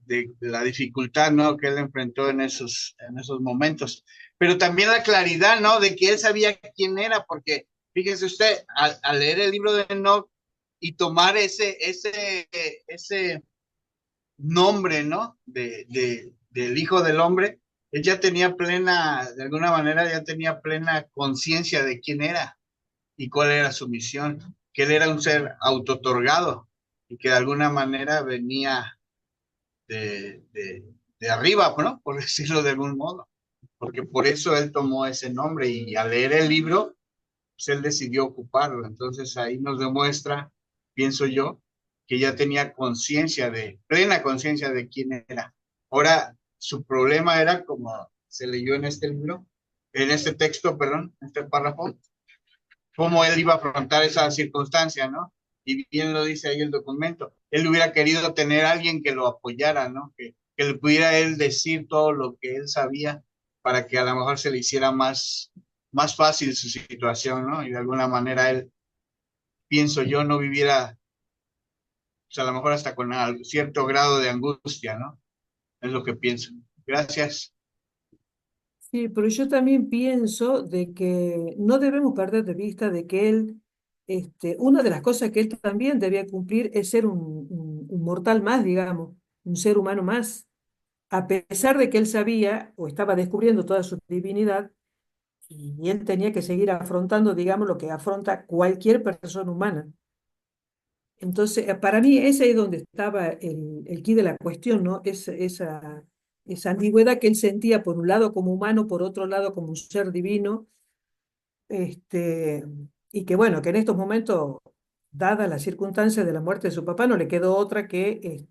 de la dificultad, ¿no? Que él enfrentó en esos momentos. Pero también la claridad, ¿no? De que él sabía quién era, porque fíjese usted, al leer el libro de Enoch y tomar ese nombre, ¿no? Del Hijo del Hombre, él ya tenía plena, de alguna manera, ya tenía plena conciencia de quién era y cuál era su misión, que él era un ser autotorgado y que de alguna manera venía de arriba, ¿no? Por decirlo de algún modo, porque por eso él tomó ese nombre y al leer el libro, pues él decidió ocuparlo. Entonces ahí nos demuestra, pienso yo, que ya tenía conciencia plena conciencia de quién era. Ahora, su problema era, como se leyó en este libro, en este texto, perdón, en este párrafo, cómo él iba a afrontar esa circunstancia, ¿no? Y bien lo dice ahí el documento. Él hubiera querido tener a alguien que lo apoyara, ¿no? Que le pudiera él decir todo lo que él sabía para que a lo mejor se le hiciera más fácil su situación, ¿no? Y de alguna manera él, pienso yo, no viviera, pues a lo mejor hasta con cierto grado de angustia, ¿no? Es lo que pienso. Gracias. Sí, pero yo también pienso de que no debemos perder de vista de que él, una de las cosas que él también debía cumplir es ser un mortal más, digamos, un ser humano más, a pesar de que él sabía o estaba descubriendo toda su divinidad y él tenía que seguir afrontando, digamos, lo que afronta cualquier persona humana. Entonces, para mí ese es donde estaba el quid de la cuestión, ¿no? Esa ambigüedad que él sentía por un lado como humano, por otro lado como un ser divino, este, y que bueno, que en estos momentos, dadas las circunstancias de la muerte de su papá, no le quedó otra que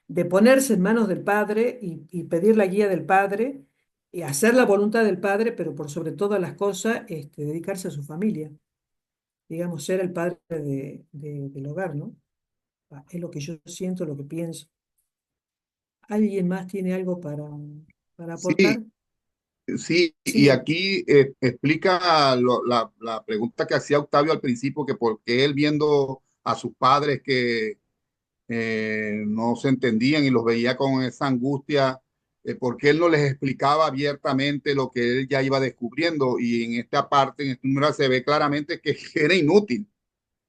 de ponerse en manos del Padre y pedir la guía del Padre y hacer la voluntad del Padre, pero por sobre todas las cosas, dedicarse a su familia, digamos, ser el padre del hogar, ¿no? Es lo que yo siento, lo que pienso. ¿Alguien más tiene algo para Sí, aportar? sí, y Sí, aquí explica la pregunta que hacía Octavio al principio, que por qué él viendo a sus padres que no se entendían y los veía con esa angustia, porque él no les explicaba abiertamente lo que él ya iba descubriendo. Y en esta parte, en este número, se ve claramente que era inútil.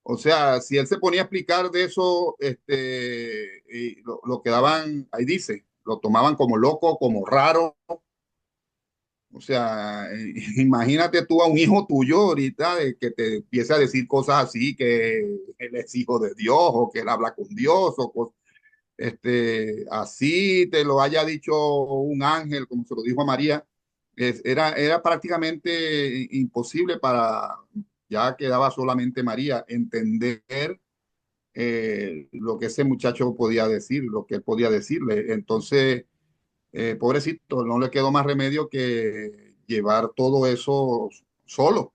O sea, si él se ponía a explicar de eso, y lo quedaban, ahí dice, lo tomaban como loco, como raro. O sea, imagínate tú a un hijo tuyo ahorita de que te empiece a decir cosas así, que él es hijo de Dios o que él habla con Dios o cosas así te lo haya dicho un ángel, como se lo dijo a María, era prácticamente imposible para, ya quedaba solamente María, entender lo que ese muchacho podía decir, lo que él podía decirle. Entonces, pobrecito, no le quedó más remedio que llevar todo eso solo.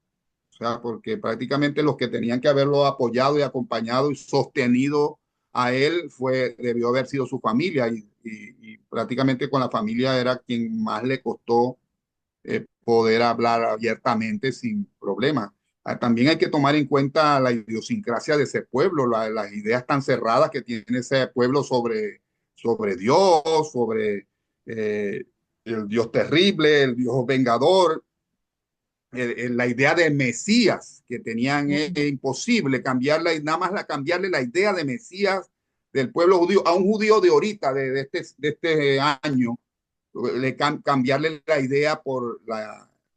O sea, porque prácticamente los que tenían que haberlo apoyado y acompañado y sostenido a él debió haber sido su familia y prácticamente con la familia era quien más le costó poder hablar abiertamente sin problema. También hay que tomar en cuenta la idiosincrasia de ese pueblo, las ideas tan cerradas que tiene ese pueblo sobre Dios, sobre eh, el Dios terrible, el Dios vengador, la idea de Mesías que tenían. Es mm, imposible cambiarla y nada más cambiarle la idea de Mesías del pueblo judío a un judío de ahorita, de este año, cambiarle la idea por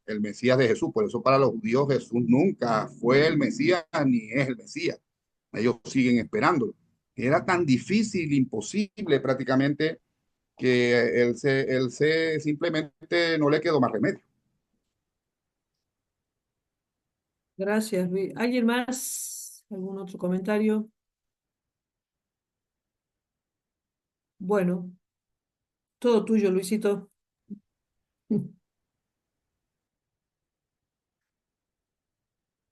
el Mesías de Jesús. Por eso para los judíos Jesús nunca fue el Mesías ni es el Mesías. Ellos siguen esperándolo. Era tan difícil, imposible prácticamente, que él simplemente no le quedó más remedio. gracias, Luis. ¿Alguien más? ¿Algún otro comentario? Bueno, todo tuyo, Luisito.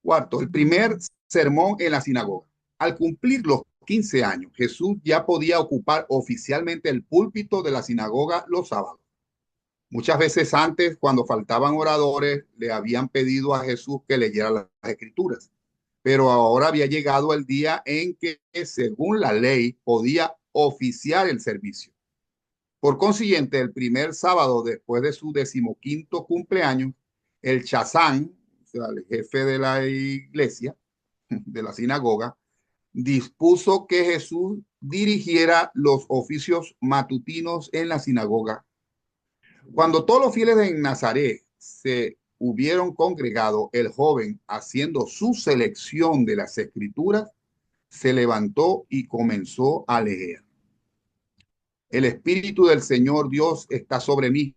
Cuarto, el primer sermón en la sinagoga. Al cumplir los 15 años, Jesús ya podía ocupar oficialmente el púlpito de la sinagoga los sábados. Muchas veces antes, cuando faltaban oradores, le habían pedido a Jesús que leyera las escrituras. Pero ahora había llegado el día en que, según la ley, podía oficiar el servicio. Por consiguiente, el primer sábado después de su 15º cumpleaños, el chazán, o sea, el jefe de la iglesia, de la sinagoga, dispuso que Jesús dirigiera los oficios matutinos en la sinagoga. Cuando todos los fieles de Nazaret se hubieron congregado, el joven, haciendo su selección de las escrituras, se levantó y comenzó a leer. El Espíritu del Señor Dios está sobre mí,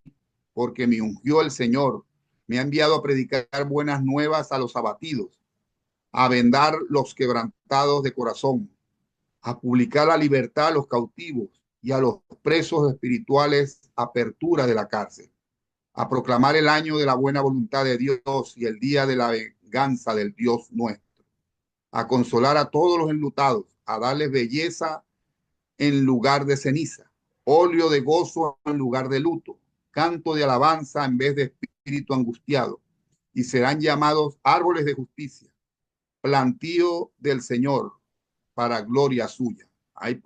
porque me ungió el Señor. Me ha enviado a predicar buenas nuevas a los abatidos, a vendar los quebrantados de corazón, a publicar la libertad a los cautivos y a los presos espirituales apertura de la cárcel, a proclamar el año de la buena voluntad de Dios y el día de la venganza del Dios nuestro, a consolar a todos los enlutados, a darles belleza en lugar de ceniza, óleo de gozo en lugar de luto, canto de alabanza en vez de espíritu angustiado, y serán llamados árboles de justicia, plantío del Señor para gloria suya. Ahí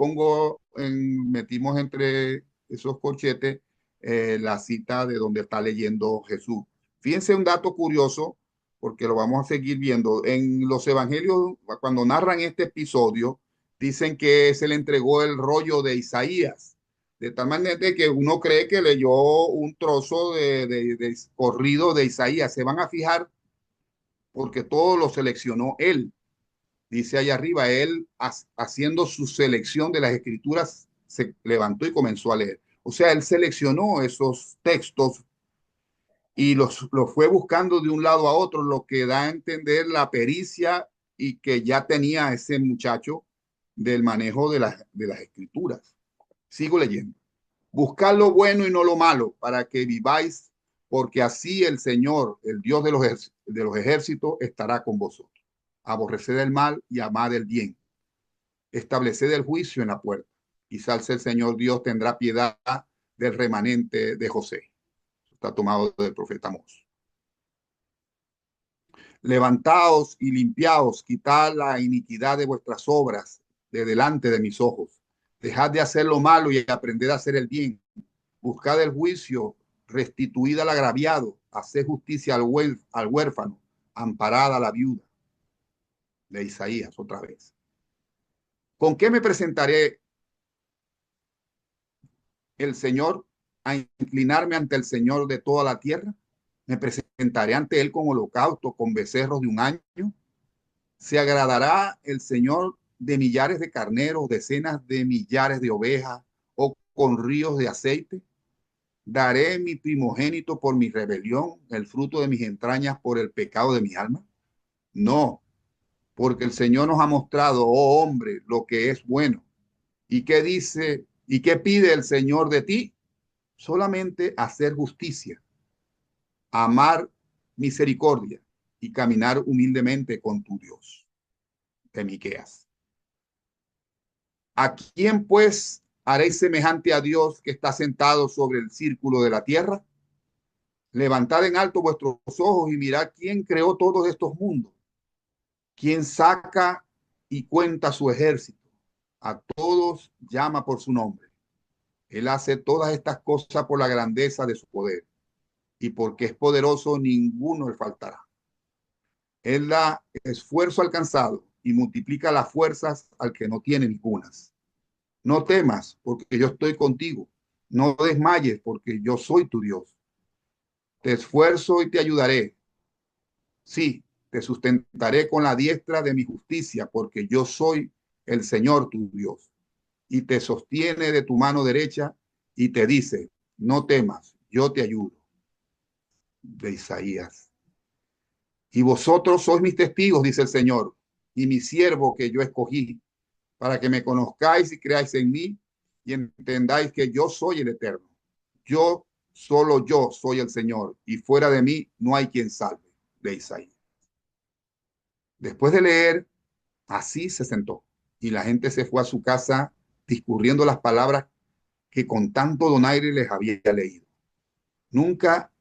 metimos entre esos corchetes la cita de donde está leyendo Jesús. Fíjense un dato curioso, porque lo vamos a seguir viendo. En los evangelios, cuando narran este episodio, dicen que se le entregó el rollo de Isaías, de tal manera que uno cree que leyó un trozo de corrido de Isaías. Se van a fijar porque todo lo seleccionó él. Dice allá arriba, él haciendo su selección de las escrituras, se levantó y comenzó a leer. O sea, él seleccionó esos textos y los fue buscando de un lado a otro, lo que da a entender la pericia y que ya tenía ese muchacho del manejo de las escrituras. Sigo leyendo. Buscad lo bueno y no lo malo, para que viváis, porque así el Señor, el Dios de los ejércitos, estará con vosotros. Aborreced el mal y amad el bien. Estableced el juicio en la puerta. Quizás el Señor Dios tendrá piedad del remanente de José. Está tomado del profeta Amós. Levantaos y limpiaos, quitad la iniquidad de vuestras obras de delante de mis ojos. Dejad de hacer lo malo y aprended a hacer el bien. Buscad el juicio, restituid al agraviado, haced justicia al huérfano, amparad a la viuda. De Isaías, otra vez. ¿Con qué me presentaré el Señor a inclinarme ante el Señor de toda la tierra? ¿Me presentaré ante Él con holocausto, con becerros de un año? ¿Se agradará el Señor de millares de carneros, decenas de millares de ovejas o con ríos de aceite? ¿Daré mi primogénito por mi rebelión, el fruto de mis entrañas por el pecado de mi alma? No, porque el Señor nos ha mostrado, oh hombre, lo que es bueno. ¿Y qué dice? ¿Y qué pide el Señor de ti? Solamente hacer justicia, amar misericordia y caminar humildemente con tu Dios. De Miqueas. ¿A quién pues haréis semejante a Dios que está sentado sobre el círculo de la tierra? Levantad en alto vuestros ojos y mirad quién creó todos estos mundos. ¿Quién saca y cuenta su ejército? A todos llama por su nombre. Él hace todas estas cosas por la grandeza de su poder, y porque es poderoso, ninguno le faltará. Él da esfuerzo al cansado y multiplica las fuerzas al que no tiene ningunas. No temas, porque yo estoy contigo. No desmayes, porque yo soy tu Dios. Te esfuerzo y te ayudaré. Sí, te sustentaré con la diestra de mi justicia, porque yo soy el Señor tu Dios. Y te sostiene de tu mano derecha y te dice, no temas, yo te ayudo. De Isaías. Y vosotros sois mis testigos, dice el Señor, y mi siervo que yo escogí, para que me conozcáis y creáis en mí y entendáis que yo soy el Eterno. Solo yo soy el Señor, y fuera de mí no hay quien salve. De Isaías. Después de leer, así se sentó, y la gente se fue a su casa discurriendo las palabras que con tanto donaire les había leído. Nunca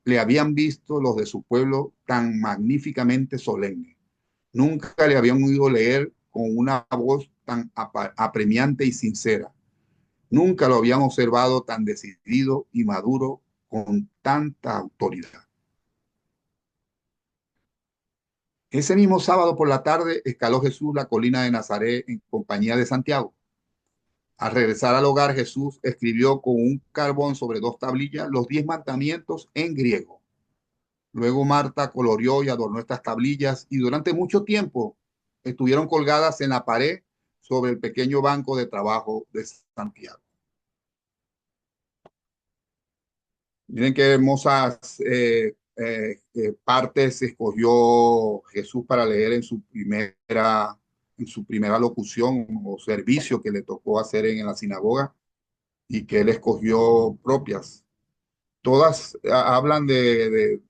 le habían visto los de su pueblo tan magníficamente solemne. Nunca le habían oído leer con una voz tan apremiante y sincera. Nunca lo habían observado tan decidido y maduro, con tanta autoridad. Ese mismo sábado por la tarde escaló Jesús la colina de Nazaret en compañía de Santiago. Al regresar al hogar, Jesús escribió con un carbón sobre 2 tablillas los 10 mandamientos en griego. Luego Marta coloreó y adornó estas tablillas y durante mucho tiempo estuvieron colgadas en la pared sobre el pequeño banco de trabajo de Santiago. Miren qué hermosas partes escogió Jesús para leer en su primera locución o servicio que le tocó hacer en la sinagoga. y que él escogió propias. Todas hablan de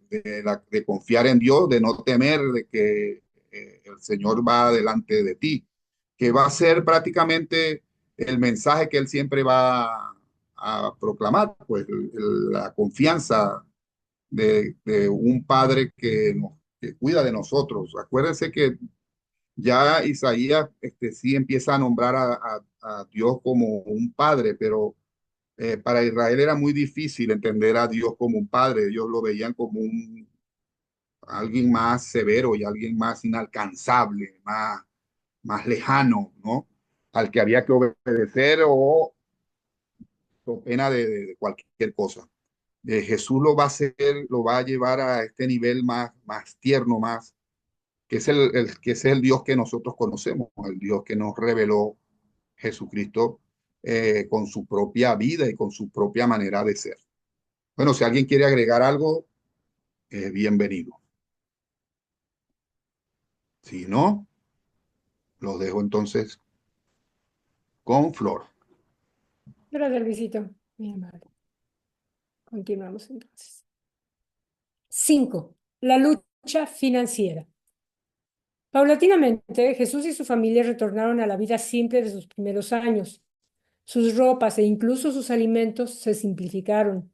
confiar en Dios, de no temer, de que el Señor va delante de ti, que va a ser prácticamente el mensaje que él siempre va a proclamar, pues la confianza de un padre que cuida de nosotros. Acuérdense que ya Isaías sí empieza a nombrar a Dios como un padre, pero para Israel era muy difícil entender a Dios como un padre. Ellos lo veían como alguien más severo y alguien más inalcanzable, más lejano, ¿no? Al que había que obedecer o pena de cualquier cosa. Jesús lo va a hacer, lo va a llevar a este nivel más tierno, que es que es el Dios que nosotros conocemos, el Dios que nos reveló Jesucristo con su propia vida y con su propia manera de ser. Bueno, si alguien quiere agregar algo, bienvenido. Si no, lo dejo entonces con Flor. Gracias, Luisito. Mi amable. Continuamos entonces. 5. La lucha financiera. Paulatinamente, Jesús y su familia retornaron a la vida simple de sus primeros años. Sus ropas e incluso sus alimentos se simplificaron.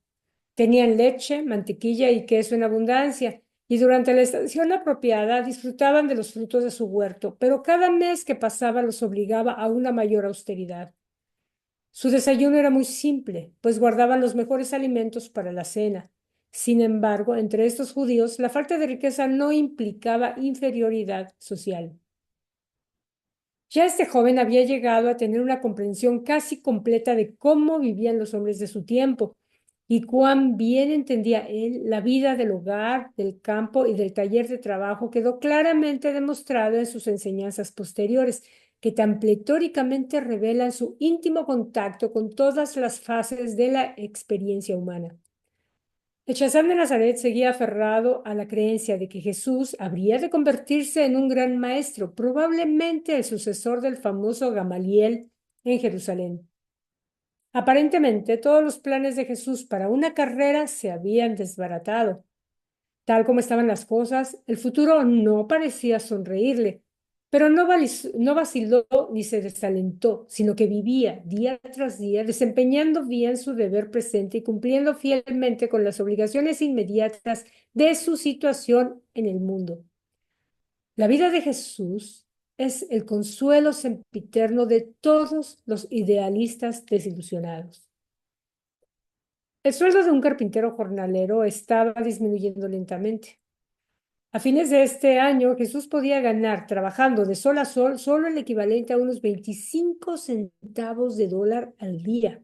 Tenían leche, mantequilla y queso en abundancia, y durante la estación apropiada disfrutaban de los frutos de su huerto, pero cada mes que pasaba los obligaba a una mayor austeridad. Su desayuno era muy simple, pues guardaban los mejores alimentos para la cena. Sin embargo, entre estos judíos, la falta de riqueza no implicaba inferioridad social. Ya este joven había llegado a tener una comprensión casi completa de cómo vivían los hombres de su tiempo y cuán bien entendía él la vida del hogar, del campo y del taller de trabajo quedó claramente demostrado en sus enseñanzas posteriores, que tan pletóricamente revelan su íntimo contacto con todas las fases de la experiencia humana. El Chazán de Nazaret seguía aferrado a la creencia de que Jesús habría de convertirse en un gran maestro, probablemente el sucesor del famoso Gamaliel en Jerusalén. Aparentemente, todos los planes de Jesús para una carrera se habían desbaratado. Tal como estaban las cosas, el futuro no parecía sonreírle, pero no vaciló ni se desalentó, sino que vivía día tras día desempeñando bien su deber presente y cumpliendo fielmente con las obligaciones inmediatas de su situación en el mundo. La vida de Jesús es el consuelo sempiterno de todos los idealistas desilusionados. El sueldo de un carpintero jornalero estaba disminuyendo lentamente. A fines de este año, Jesús podía ganar, trabajando de sol a sol, solo el equivalente a unos 25 centavos de dólar al día.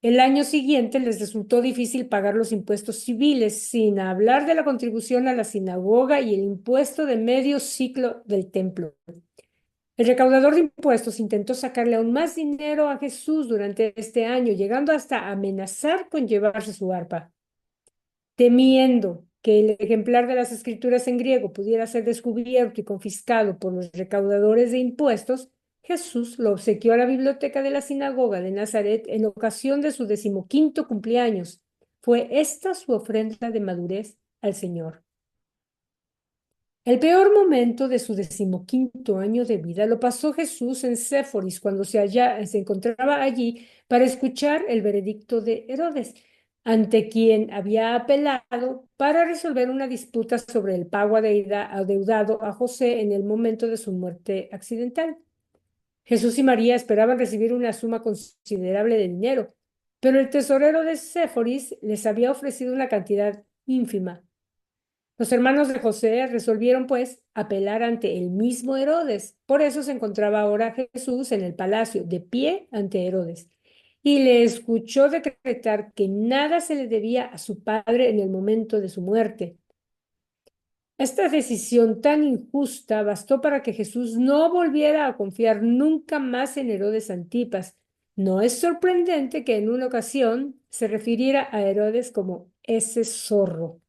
El año siguiente les resultó difícil pagar los impuestos civiles, sin hablar de la contribución a la sinagoga y el impuesto de medio ciclo del templo. El recaudador de impuestos intentó sacarle aún más dinero a Jesús durante este año, llegando hasta amenazar con llevarse su arpa. Temiendo que el ejemplar de las escrituras en griego pudiera ser descubierto y confiscado por los recaudadores de impuestos, Jesús lo obsequió a la biblioteca de la sinagoga de Nazaret en ocasión de su 15º cumpleaños. Fue esta su ofrenda de madurez al Señor. El peor momento de su 15º año de vida lo pasó Jesús en Séforis cuando se encontraba allí para escuchar el veredicto de Herodes, ante quien había apelado para resolver una disputa sobre el pago adeudado a José en el momento de su muerte accidental. Jesús y María esperaban recibir una suma considerable de dinero, pero el tesorero de Séforis les había ofrecido una cantidad ínfima. Los hermanos de José resolvieron, pues, apelar ante el mismo Herodes. Por eso se encontraba ahora Jesús en el palacio, de pie ante Herodes, y le escuchó decretar que nada se le debía a su padre en el momento de su muerte. Esta decisión tan injusta bastó para que Jesús no volviera a confiar nunca más en Herodes Antipas. No es sorprendente que en una ocasión se refiriera a Herodes como ese zorro.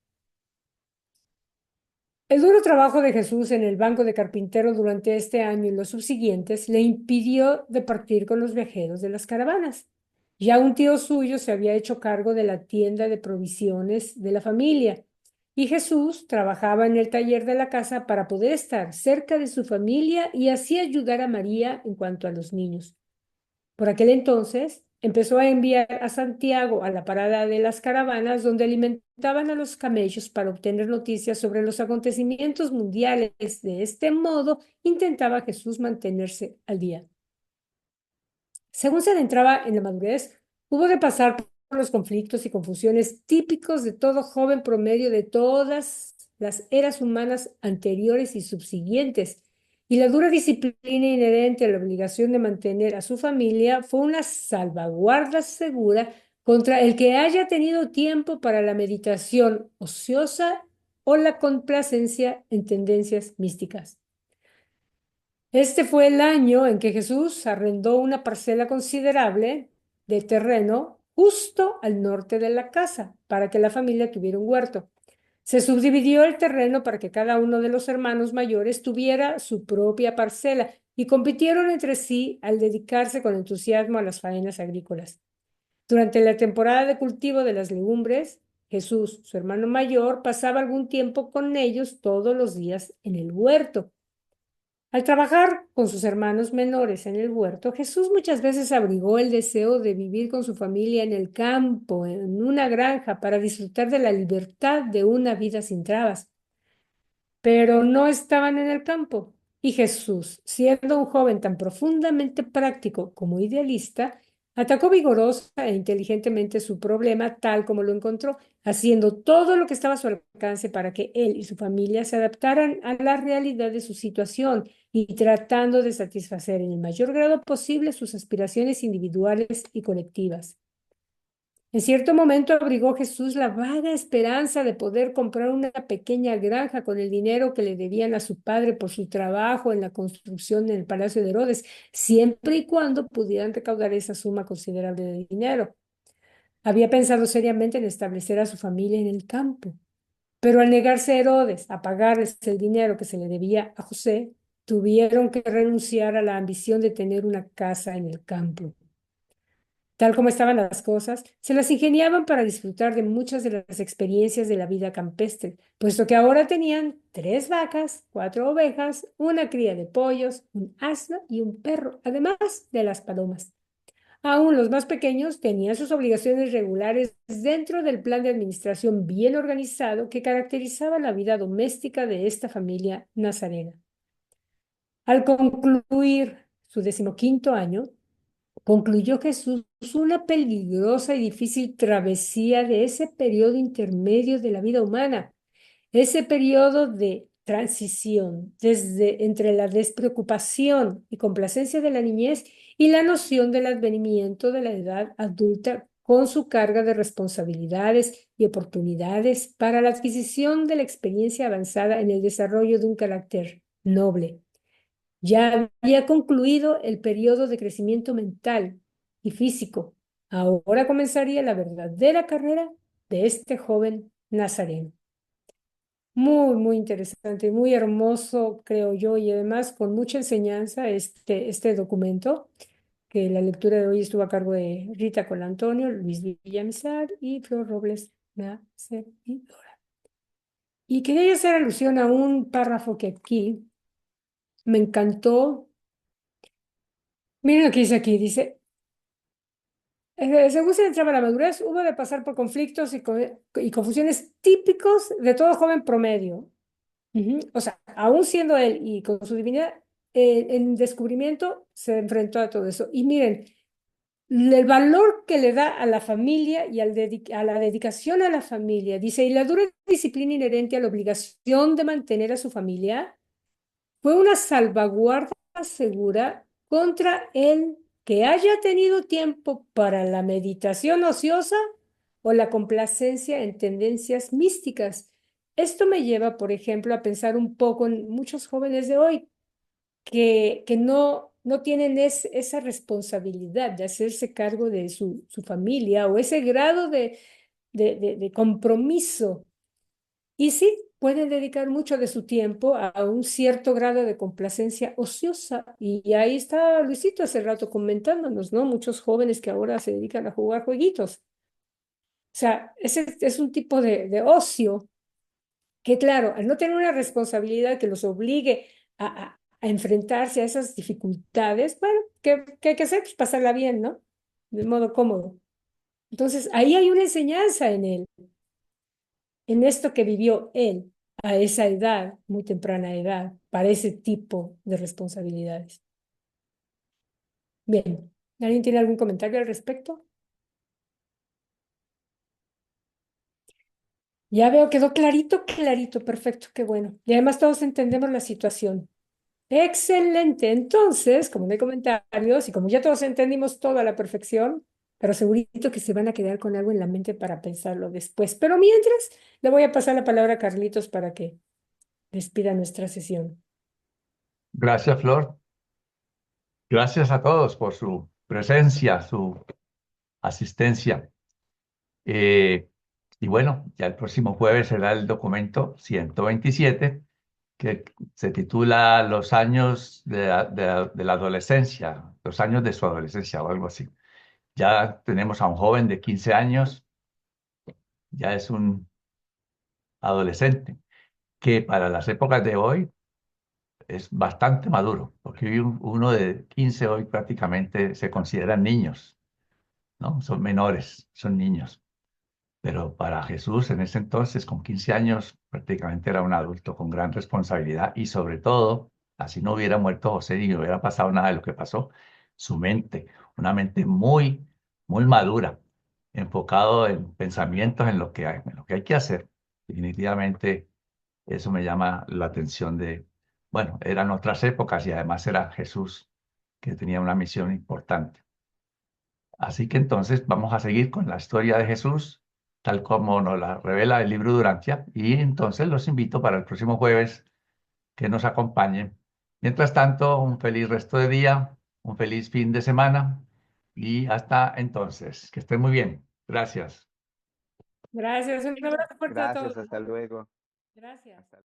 El duro trabajo de Jesús en el banco de carpintero durante este año y los subsiguientes le impidió de partir con los viajeros de las caravanas. Ya un tío suyo se había hecho cargo de la tienda de provisiones de la familia y Jesús trabajaba en el taller de la casa para poder estar cerca de su familia y así ayudar a María en cuanto a los niños. Por aquel entonces, empezó a enviar a Santiago a la parada de las caravanas donde alimentaban a los camellos para obtener noticias sobre los acontecimientos mundiales. De este modo, intentaba Jesús mantenerse al día. Según se adentraba en la madurez, hubo de pasar por los conflictos y confusiones típicos de todo joven promedio de todas las eras humanas anteriores y subsiguientes. Y la dura disciplina inherente a la obligación de mantener a su familia fue una salvaguarda segura contra el que haya tenido tiempo para la meditación ociosa o la complacencia en tendencias místicas. Este fue el año en que Jesús arrendó una parcela considerable de terreno justo al norte de la casa para que la familia tuviera un huerto. Se subdividió el terreno para que cada uno de los hermanos mayores tuviera su propia parcela y compitieron entre sí al dedicarse con entusiasmo a las faenas agrícolas. Durante la temporada de cultivo de las legumbres, Jesús, su hermano mayor, pasaba algún tiempo con ellos todos los días en el huerto. Al trabajar con sus hermanos menores en el huerto, Jesús muchas veces abrigó el deseo de vivir con su familia en el campo, en una granja, para disfrutar de la libertad de una vida sin trabas. Pero no estaban en el campo. Y Jesús, siendo un joven tan profundamente práctico como idealista, atacó vigorosa e inteligentemente su problema tal como lo encontró, haciendo todo lo que estaba a su alcance para que él y su familia se adaptaran a la realidad de su situación y tratando de satisfacer en el mayor grado posible sus aspiraciones individuales y colectivas. En cierto momento abrigó Jesús la vaga esperanza de poder comprar una pequeña granja con el dinero que le debían a su padre por su trabajo en la construcción del Palacio de Herodes, siempre y cuando pudieran recaudar esa suma considerable de dinero. Había pensado seriamente en establecer a su familia en el campo, pero al negarse Herodes a pagarles el dinero que se le debía a José, tuvieron que renunciar a la ambición de tener una casa en el campo. Tal como estaban las cosas, se las ingeniaban para disfrutar de muchas de las experiencias de la vida campestre, puesto que ahora tenían 3 vacas, 4 ovejas, una cría de pollos, un asno y un perro, además de las palomas. Aún los más pequeños tenían sus obligaciones regulares dentro del plan de administración bien organizado que caracterizaba la vida doméstica de esta familia nazarena. Al concluir su 15º año, concluyó Jesús una peligrosa y difícil travesía de ese periodo intermedio de la vida humana, ese periodo de transición desde entre la despreocupación y complacencia de la niñez y la noción del advenimiento de la edad adulta con su carga de responsabilidades y oportunidades para la adquisición de la experiencia avanzada en el desarrollo de un carácter noble. Ya había concluido el periodo de crecimiento mental y físico. Ahora comenzaría la verdadera carrera de este joven nazareno. Muy, muy interesante, muy hermoso, creo yo, y además con mucha enseñanza este documento, que la lectura de hoy estuvo a cargo de Rita Colantonio, Luis Villamizar y Flor Robles Servidora. Y quería hacer alusión a un párrafo que aquí me encantó. Miren lo que dice aquí, dice, según se entraba a la madurez, hubo de pasar por conflictos y confusiones típicos de todo joven promedio. O sea, aún siendo él y con su divinidad, en descubrimiento se enfrentó a todo eso. Y miren, el valor que le da a la familia y a la dedicación a la familia, dice, y la dura disciplina inherente a la obligación de mantener a su familia, fue una salvaguarda segura contra el que haya tenido tiempo para la meditación ociosa o la complacencia en tendencias místicas. Esto me lleva, por ejemplo, a pensar un poco en muchos jóvenes de hoy que no tienen esa responsabilidad de hacerse cargo de su familia o ese grado de compromiso. Y sí, pueden dedicar mucho de su tiempo a un cierto grado de complacencia ociosa. Y ahí está Luisito hace rato comentándonos, ¿no? Muchos jóvenes que ahora se dedican a jugar jueguitos. O sea, ese es un tipo de ocio que, claro, al no tener una responsabilidad que los obligue a enfrentarse a esas dificultades, bueno, ¿qué hay que hacer? Pues pasarla bien, ¿no? De modo cómodo. Entonces, ahí hay una enseñanza en él, en esto que vivió él a esa edad, muy temprana edad, para ese tipo de responsabilidades. Bien, ¿alguien tiene algún comentario al respecto? Ya veo, quedó clarito, clarito, perfecto, qué bueno. Y además todos entendemos la situación. Excelente. Entonces, como no hay comentarios y como ya todos entendimos todo a la perfección, pero segurito que se van a quedar con algo en la mente para pensarlo después. Pero mientras, le voy a pasar la palabra a Carlitos para que despida nuestra sesión. Gracias, Flor. Gracias a todos por su presencia, su asistencia. Eh, y bueno, ya el próximo jueves será el documento 127, que se titula Los años de la adolescencia, los años de su adolescencia o algo así. Ya tenemos a un joven de 15 años, ya es un adolescente, que para las épocas de hoy es bastante maduro, porque hoy uno de 15 hoy prácticamente se consideran niños, ¿no? Son menores, son niños. Pero para Jesús en ese entonces, con 15 años, prácticamente era un adulto con gran responsabilidad y sobre todo, así no hubiera muerto José y no hubiera pasado nada de lo que pasó, su mente, una mente muy, muy madura, enfocado en pensamientos, en lo que hay que hacer. Definitivamente eso me llama la atención de, bueno, eran otras épocas y además era Jesús que tenía una misión importante. Así que entonces vamos a seguir con la historia de Jesús, tal como nos la revela el libro Durantia, y entonces los invito para el próximo jueves que nos acompañen. Mientras tanto, un feliz resto de día, un feliz fin de semana y hasta entonces. Que estén muy bien. Gracias. Gracias, un abrazo fuerte a todos. Gracias, hasta luego. Gracias. Hasta